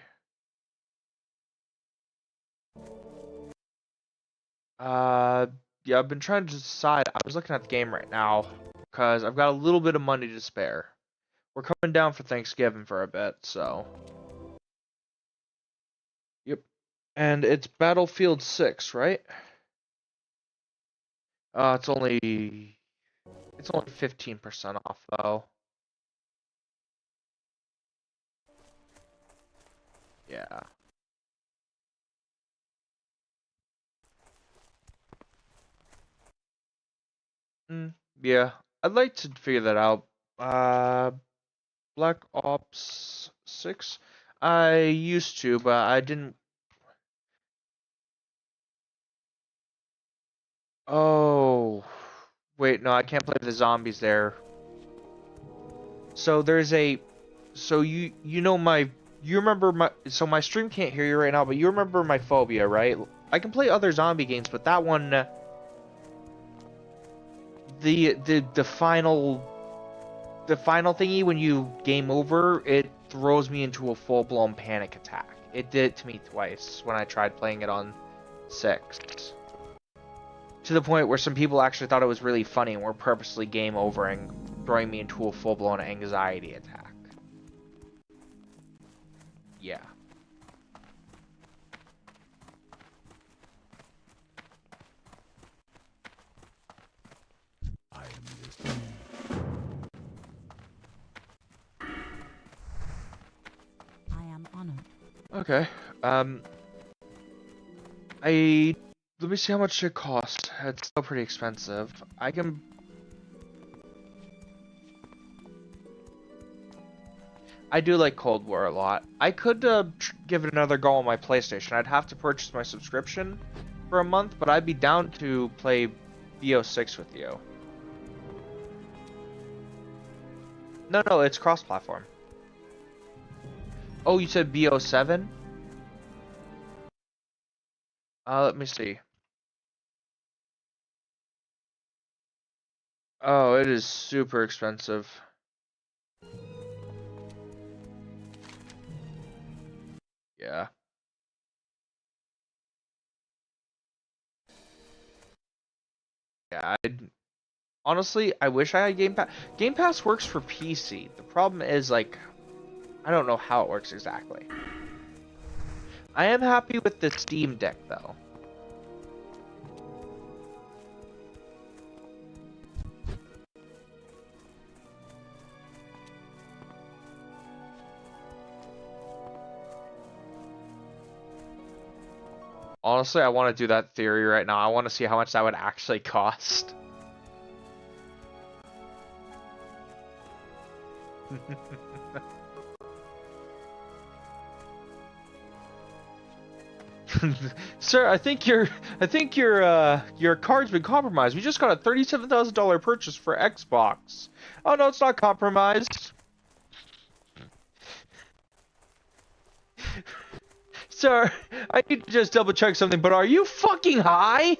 Uh, yeah, I've been trying to decide. I was looking at the game right now because I've got a little bit of money to spare. We're coming down for Thanksgiving for a bit, so. Yep. And it's Battlefield 6, right? It's only 15% off though. Yeah. Mm, yeah. I'd like to figure that out. Uh, Black Ops 6? I used to, but I didn't. Oh. Wait, no, I can't play the zombies there. So there's a. So you know you remember my stream can't hear you right now, but you remember my phobia, right? I can play other zombie games, but that one the final thingy when you game over, it throws me into a full-blown panic attack. It did it to me twice when I tried playing it on 6. To the point where some people actually thought it was really funny and were purposely game overing throwing me into a full-blown anxiety attack. Yeah. I am listening. I am honored. Okay. Let me see how much it costs. It's still pretty expensive. I do like Cold War a lot. I could give it another go on my PlayStation. I'd have to purchase my subscription for a month, but I'd be down to play BO6 with you. No, it's cross-platform. Oh, you said BO7? Let me see. Oh, it is super expensive. Yeah. Yeah, honestly, I wish I had Game Pass. Game Pass works for PC. The problem is, like, I don't know how it works exactly. I am happy with the Steam Deck, though. Honestly, I want to do that theory right now. I want to see how much that would actually cost. Sir, I think your card's been compromised. We just got a $37,000 purchase for Xbox. Oh no, it's not compromised. Sir, I need to just double check something, but are you fucking high?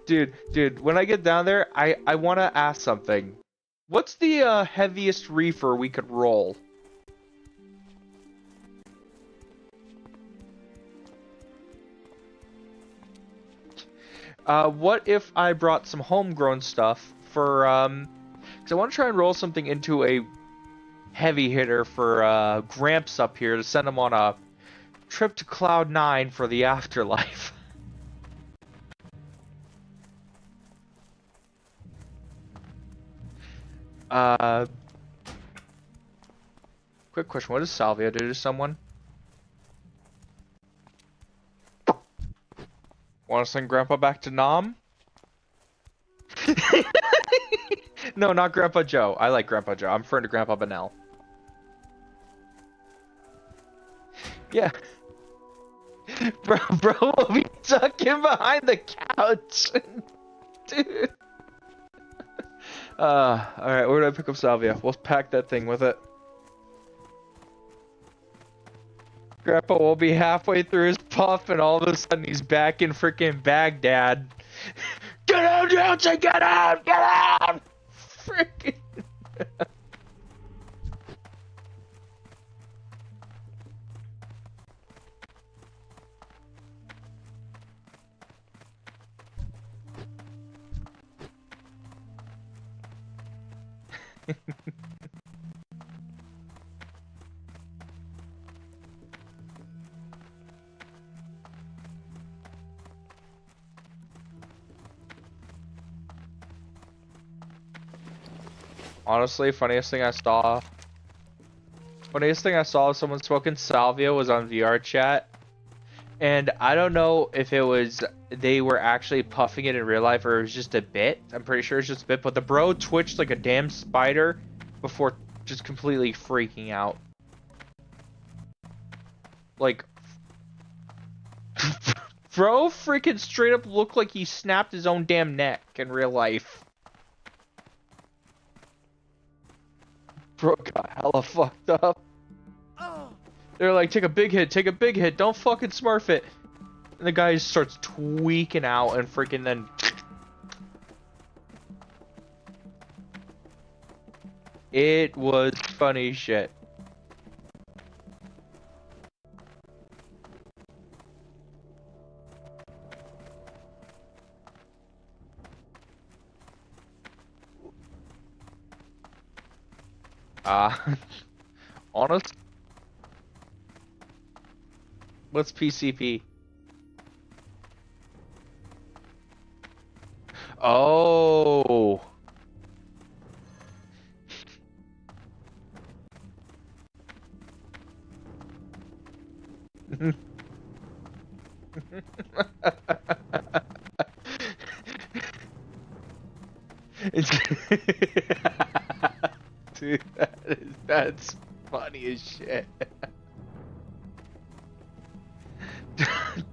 Dude, when I get down there, I want to ask something. What's the heaviest reefer we could roll? What if I brought some homegrown stuff for, because I want to try and roll something into a heavy hitter for, Gramps up here to send him on a trip to Cloud 9 for the afterlife. Quick question, what does Salvia do to someone? Want to send Grandpa back to Nam? No, not Grandpa Joe. I like Grandpa Joe. I'm referring to Grandpa Benel. Yeah. Bro will be tucked in behind the couch. Dude. Alright, where do I pick up Salvia? We'll pack that thing with it. Grandpa will be halfway through his puff and all of a sudden he's back in freaking Baghdad. Get out, Johnson! Get out! Get out! Freaking. Honestly, funniest thing I saw of someone smoking salvia was on VR chat. And I don't know if it was they were actually puffing it in real life or it was just a bit. I'm pretty sure it's just a bit, but the bro twitched like a damn spider before just completely freaking out. Like, bro freaking straight up looked like he snapped his own damn neck in real life. Bro got hella fucked up. They're like, take a big hit, don't fucking smurf it. And the guy just starts tweaking out and freaking then... It was funny shit. Uh, honest? What's PCP? Oh. It's dude, that's funny as shit.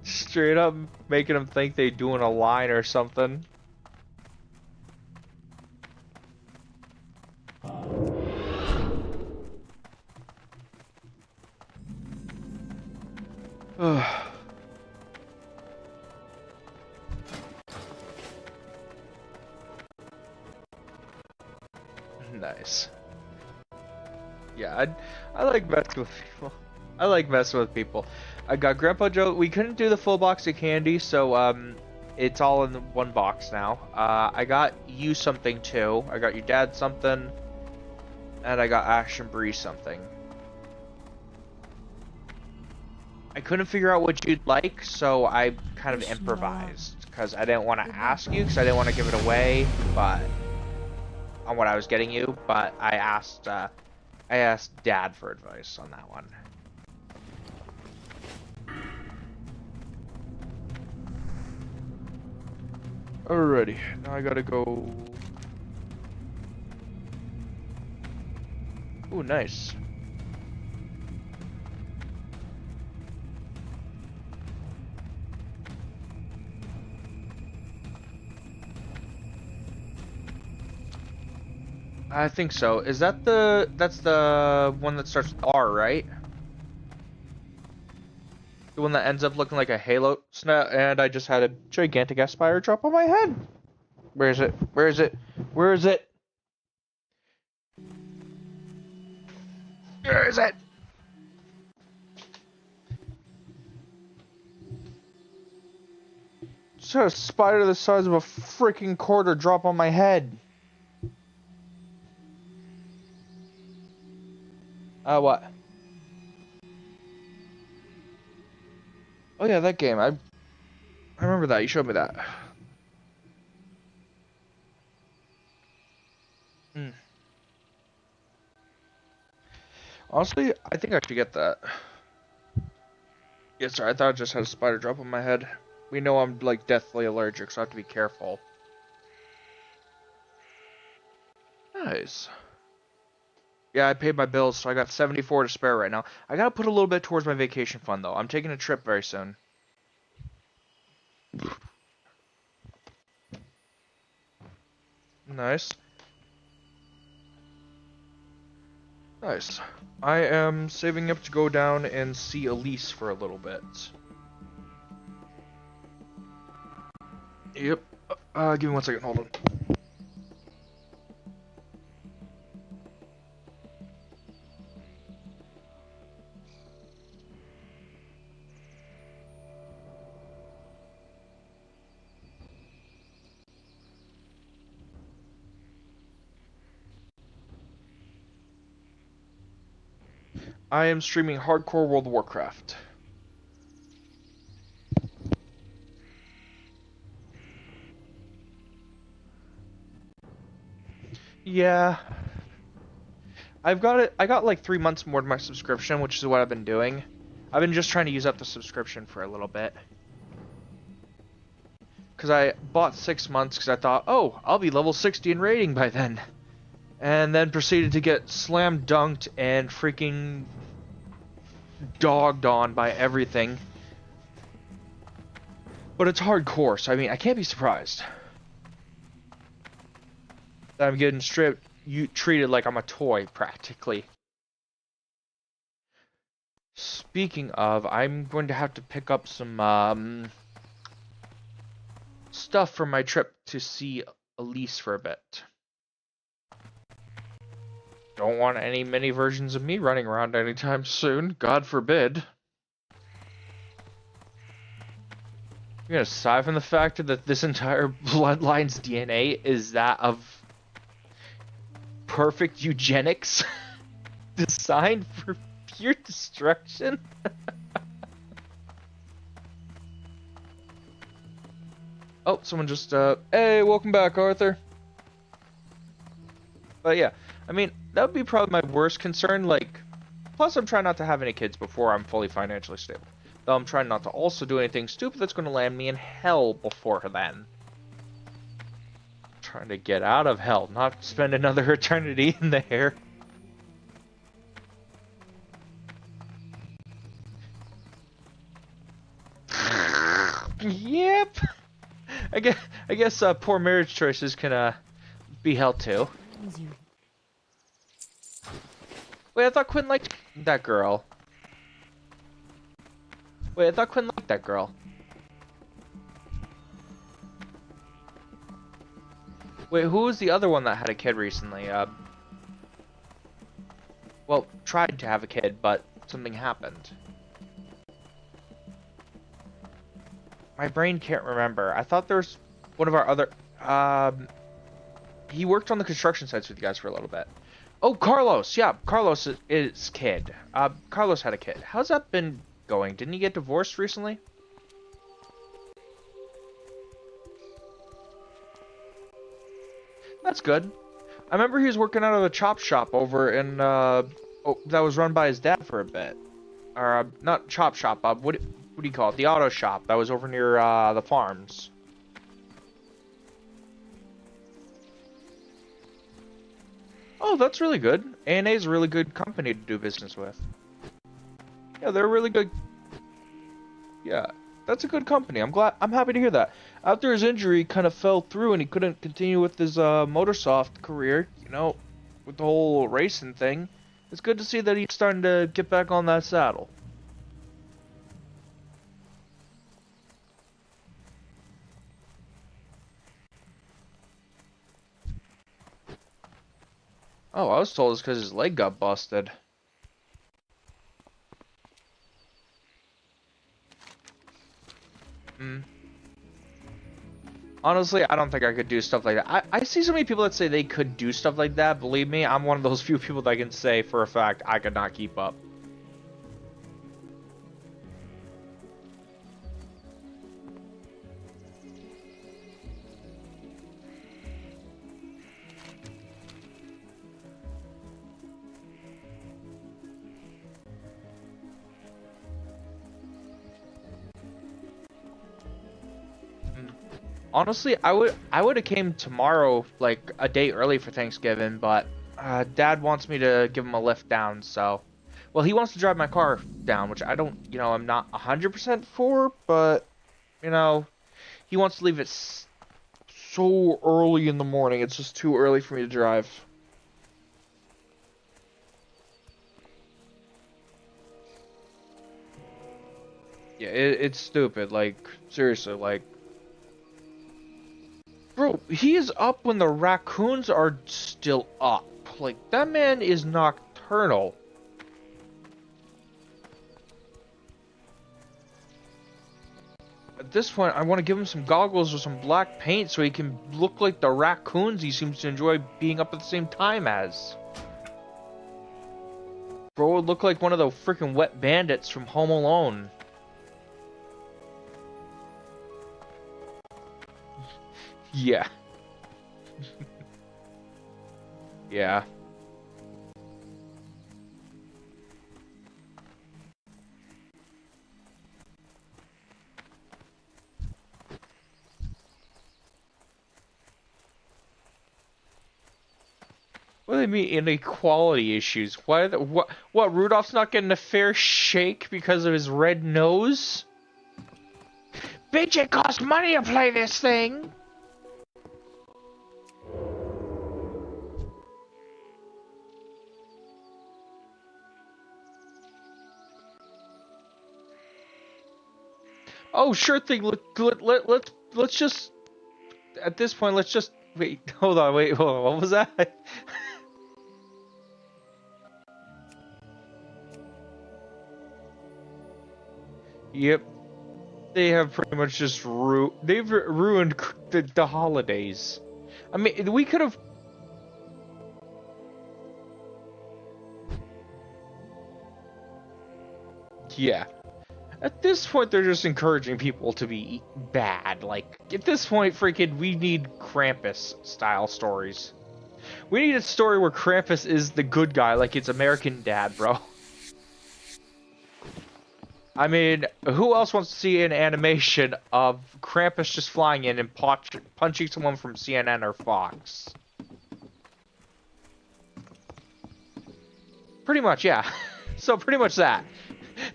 Straight up making them think they doing a line or something. Nice. Yeah, I like messing with people. I like messing with people. I got Grandpa Joe. We couldn't do the full box of candy, so it's all in the one box now. I got you something too. I got your dad something, and I got Ash and Bree something. I couldn't figure out what you'd like, so I kind of improvised because I didn't want to ask you because I didn't want to give it away, but on what I was getting you. But I asked Dad for advice on that one. Alrighty, now I gotta go. Ooh, nice. I think so. Is that that's the one that starts with R, right? The one that ends up looking like a halo snap, and I just had a gigantic aspire drop on my head. Where is it? Where is it? Where is it? Where is it? Just had a spider the size of a freaking quarter drop on my head. What? Oh yeah, that game. I remember that. You showed me that. Hmm. Honestly, I think I should get that. Yeah, sorry, I thought I just had a spider drop on my head. We know I'm like deathly allergic, so I have to be careful. Nice. Yeah, I paid my bills, so I got 74 to spare right now. I gotta put a little bit towards my vacation fund, though. I'm taking a trip very soon. Nice. Nice. I am saving up to go down and see Elise for a little bit. Yep. Give me 1 second, hold on. I am streaming Hardcore World of Warcraft. Yeah. I got like 3 months more to my subscription, which is what I've been doing. I've been just trying to use up the subscription for a little bit. Because I bought 6 months because I thought, oh, I'll be level 60 in rating by then. And then proceeded to get slam dunked and freaking dogged on by everything. But it's hardcore, so I mean, I can't be surprised that I'm getting treated like I'm a toy, practically. Speaking of, I'm going to have to pick up some stuff for my trip to see Elise for a bit. Don't want any mini versions of me running around anytime soon, God forbid. You're gonna sigh from the fact that this entire bloodline's DNA is that of perfect eugenics. designed for pure destruction? Oh, someone just, hey, welcome back, Arthur. But yeah, I mean, that would be probably my worst concern, like, plus I'm trying not to have any kids before I'm fully financially stable. Though I'm trying not to also do anything stupid that's going to land me in hell before then. Trying to get out of hell, not spend another eternity in there. Yep. I guess poor marriage choices can be held too. Easy. Wait, I thought Quinn liked that girl. Wait, I thought Quinn liked that girl. Wait, who was the other one that had a kid recently? Well, tried to have a kid, but something happened. My brain can't remember. I thought there was one of our other... he worked on the construction sites with you guys for a little bit. Oh, Carlos! Yeah, Carlos is kid. Carlos had a kid. How's that been going? Didn't he get divorced recently? That's good. I remember he was working out of a chop shop over in, that was run by his dad for a bit. Or, not chop shop, what do you call it? The auto shop that was over near, the farms. Oh, that's really good. A&A is a really good company to do business with. Yeah, they're really good. Yeah, that's a good company. I'm happy to hear that. After his injury, he kind of fell through and he couldn't continue with his Motorsoft career, you know, with the whole racing thing. It's good to see that he's starting to get back on that saddle. Oh, I was told it's because his leg got busted. Honestly, I don't think I could do stuff like that. I see so many people that say they could do stuff like that. Believe me, I'm one of those few people that can say for a fact I could not keep up. Honestly, I would have came tomorrow, like a day early for Thanksgiving, but Dad wants me to give him a lift down, so well, he wants to drive my car down, which I don't, you know, I'm not 100% for, but you know, he wants to leave it so early in the morning. It's just too early for me to drive. Yeah, it's stupid. Like, seriously, like. Bro, he is up when the raccoons are still up. Like, that man is nocturnal. At this point, I want to give him some goggles with some black paint so he can look like the raccoons he seems to enjoy being up at the same time as. Bro would look like one of the freaking wet bandits from Home Alone. Yeah. Yeah. What do they mean inequality issues? Why? What? Rudolph's not getting a fair shake because of his red nose? Bitch, it costs money to play this thing. Oh, sure thing. Let's just at this point. Let's just wait. Hold on. Wait. Hold on. What was that? Yep. They have pretty much just they've ruined the holidays. I mean, we could have. Yeah. At this point, they're just encouraging people to be bad. Like, at this point, freaking, we need Krampus-style stories. We need a story where Krampus is the good guy, like it's American Dad, bro. I mean, who else wants to see an animation of Krampus just flying in and punching someone from CNN or Fox? Pretty much, yeah. So pretty much that.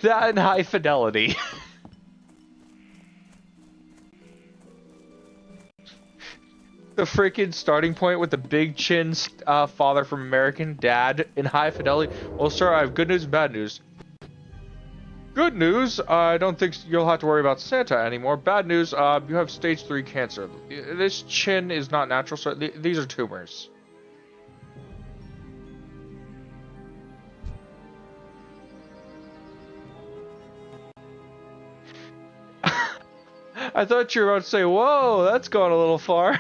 That and high fidelity. The freaking starting point with the big chin father from American Dad in high fidelity. Well, sir, I have good news and bad news. Good news, I don't think you'll have to worry about Santa anymore. Bad news, you have stage 3 cancer. This chin is not natural, so these are tumors. I thought you were about to say, whoa, that's gone a little far.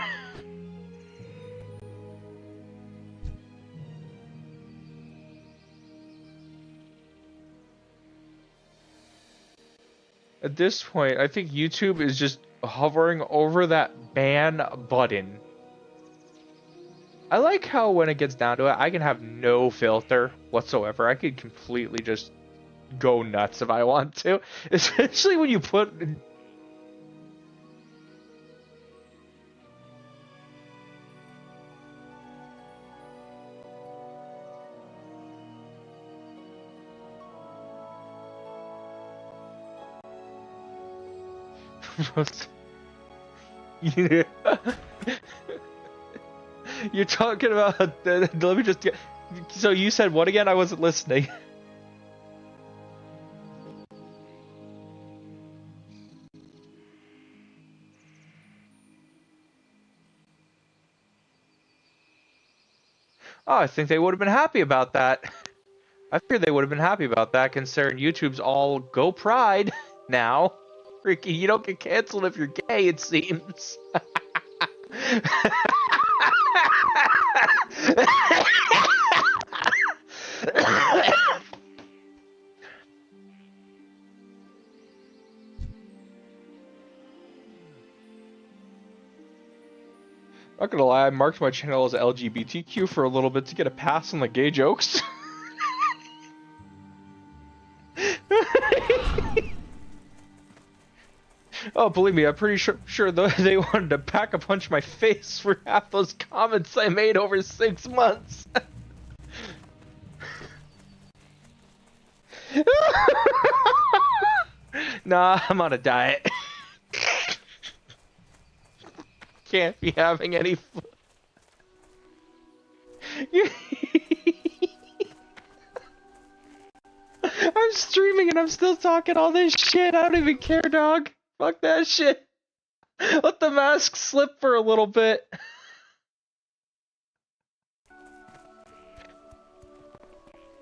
At this point, I think YouTube is just hovering over that ban button. I like how when it gets down to it, I can have no filter whatsoever. I could completely just go nuts if I want to. Especially when you put... Yeah. You're talking about... let me just get... So you said what again? I wasn't listening. Oh, I think they would have been happy about that. I figured they would have been happy about that, considering YouTube's all go pride now. Ricky, you don't get canceled if you're gay, it seems. Not gonna lie, I marked my channel as LGBTQ for a little bit to get a pass on the gay jokes. Oh, believe me, I'm pretty sure they wanted to pack a punch my face for half those comments I made over 6 months. Nah, I'm on a diet. Can't be having any fun. I'm streaming and I'm still talking all this shit. I don't even care, dog. Fuck that shit. Let the mask slip for a little bit.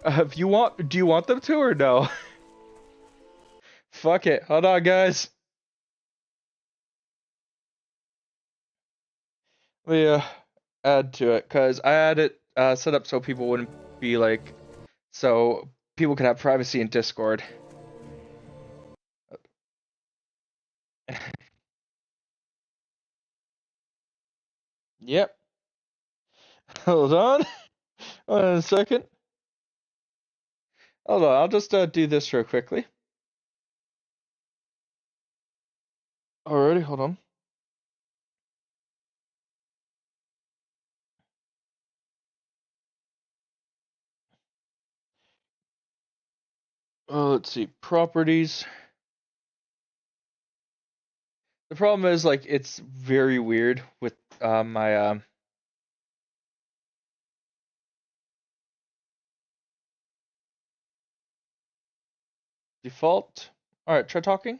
Do you want them to or no? Fuck it. Hold on, guys. Let me add to it, cause I had it set up so people wouldn't be like, so people could have privacy in Discord. Yep. Hold on. Hold on a second. Hold on, I'll just do this real quickly. Alrighty, hold on. Let's see, properties. The problem is, like, it's very weird with my default. Alright, try talking.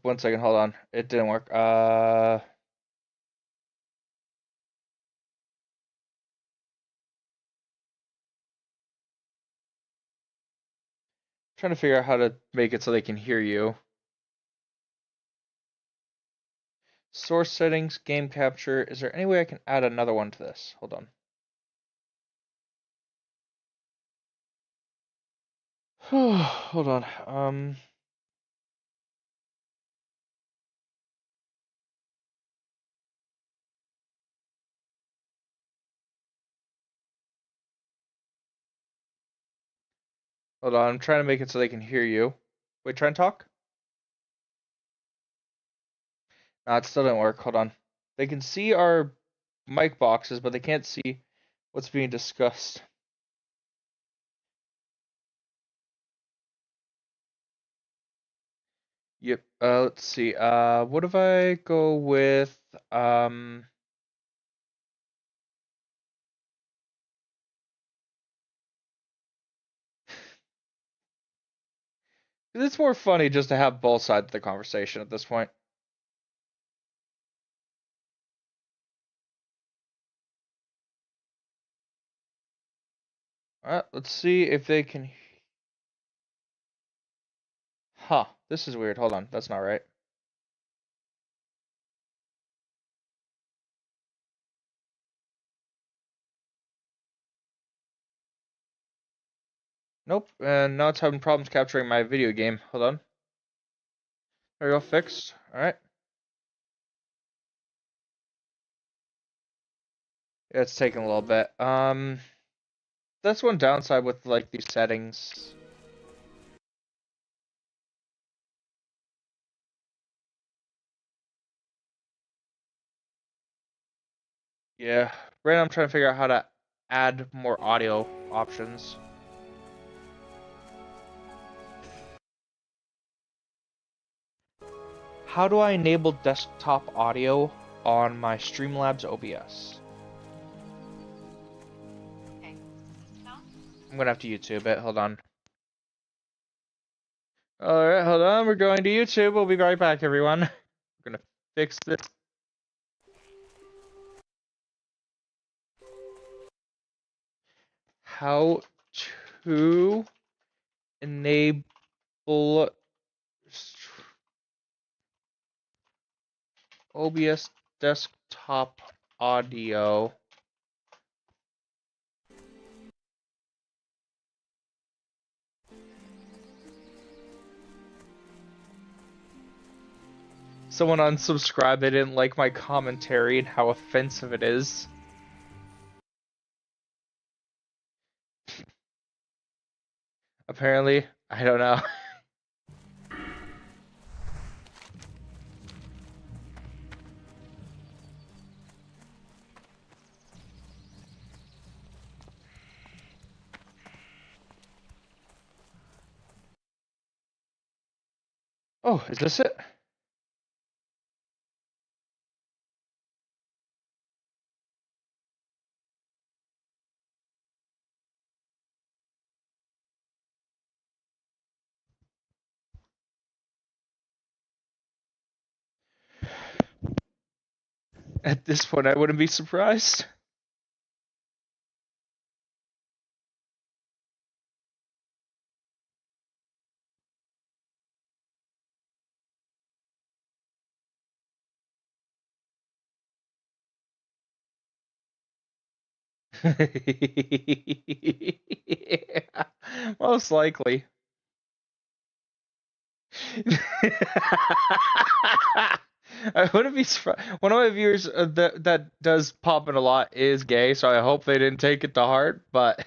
One second, hold on. It didn't work. Trying to figure out how to make it so they can hear you. Source settings, game capture. Is there any way I can add another one to this? Hold on. Hold on. Hold on. I'm trying to make it so they can hear you. Wait, try and talk? No, it still didn't work. Hold on. They can see our mic boxes, but they can't see what's being discussed. Yep. Let's see. What if I go with it's more funny just to have both sides of the conversation at this point. Alright, let's see if they can. Huh, this is weird. Hold on, that's not right. Nope, and now it's having problems capturing my video game. Hold on. There we go, fixed. Alright. Yeah, it's taking a little bit. That's one downside with like these settings. Yeah, right now I'm trying to figure out how to add more audio options. How do I enable desktop audio on my Streamlabs OBS? I'm gonna have to YouTube it. Hold on. Alright, hold on. We're going to YouTube. We'll be right back, everyone. We're gonna fix this. How to enable OBS desktop audio. Someone unsubscribed. They didn't like my commentary and how offensive it is. Apparently, I don't know. Oh, is this it? At this point, I wouldn't be surprised. Yeah, most likely. I wouldn't be surprised. One of my viewers that does pop in a lot is gay, so I hope they didn't take it to heart. But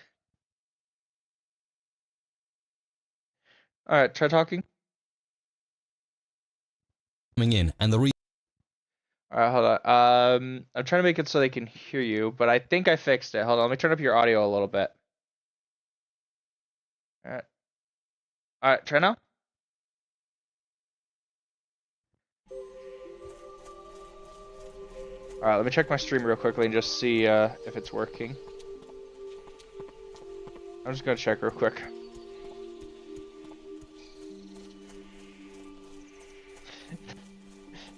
all right, try talking. Coming in, and the All right, hold on. I'm trying to make it so they can hear you, but I think I fixed it. Hold on, let me turn up your audio a little bit. All right, try now. All right, let me check my stream real quickly and just see if it's working. I'm just gonna check real quick.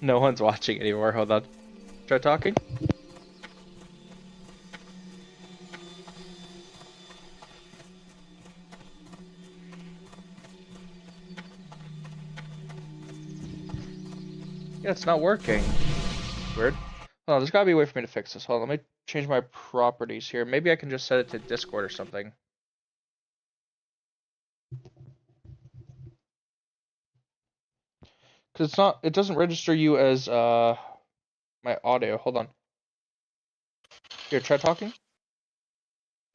No one's watching anymore. Hold on. Try talking. Yeah, it's not working. Oh, there's gotta be a way for me to fix this. Hold on, let me change my properties here. Maybe I can just set it to Discord or something. Cause it's not, it doesn't register you as my audio. Hold on. Here, try talking.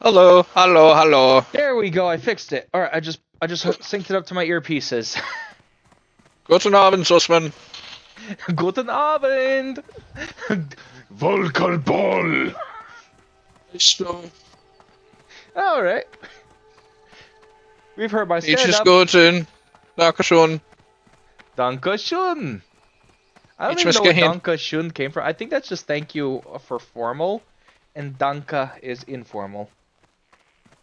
Hello, hello, hello. There we go. I fixed it. All right, I just synced it up to my earpieces. Guten Abend, Sussman. Guten Abend. Volkalball. All right. We've heard my Ich stand ist up. guten. Dankeschön. Dankeschön. I don't Ich even muss know where gehen. Dankeschön came from. I think that's just thank you for formal, and Danke is informal.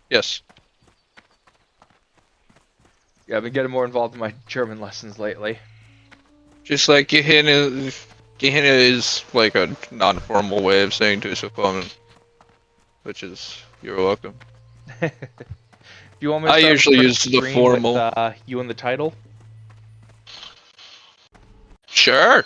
Yes. Yeah, I've been getting more involved in my German lessons lately. Just like Gehenna is like a non-formal way of saying to someone, which is you're welcome. Do you want me to I start usually with use the screen formal. with, you in the title? Sure.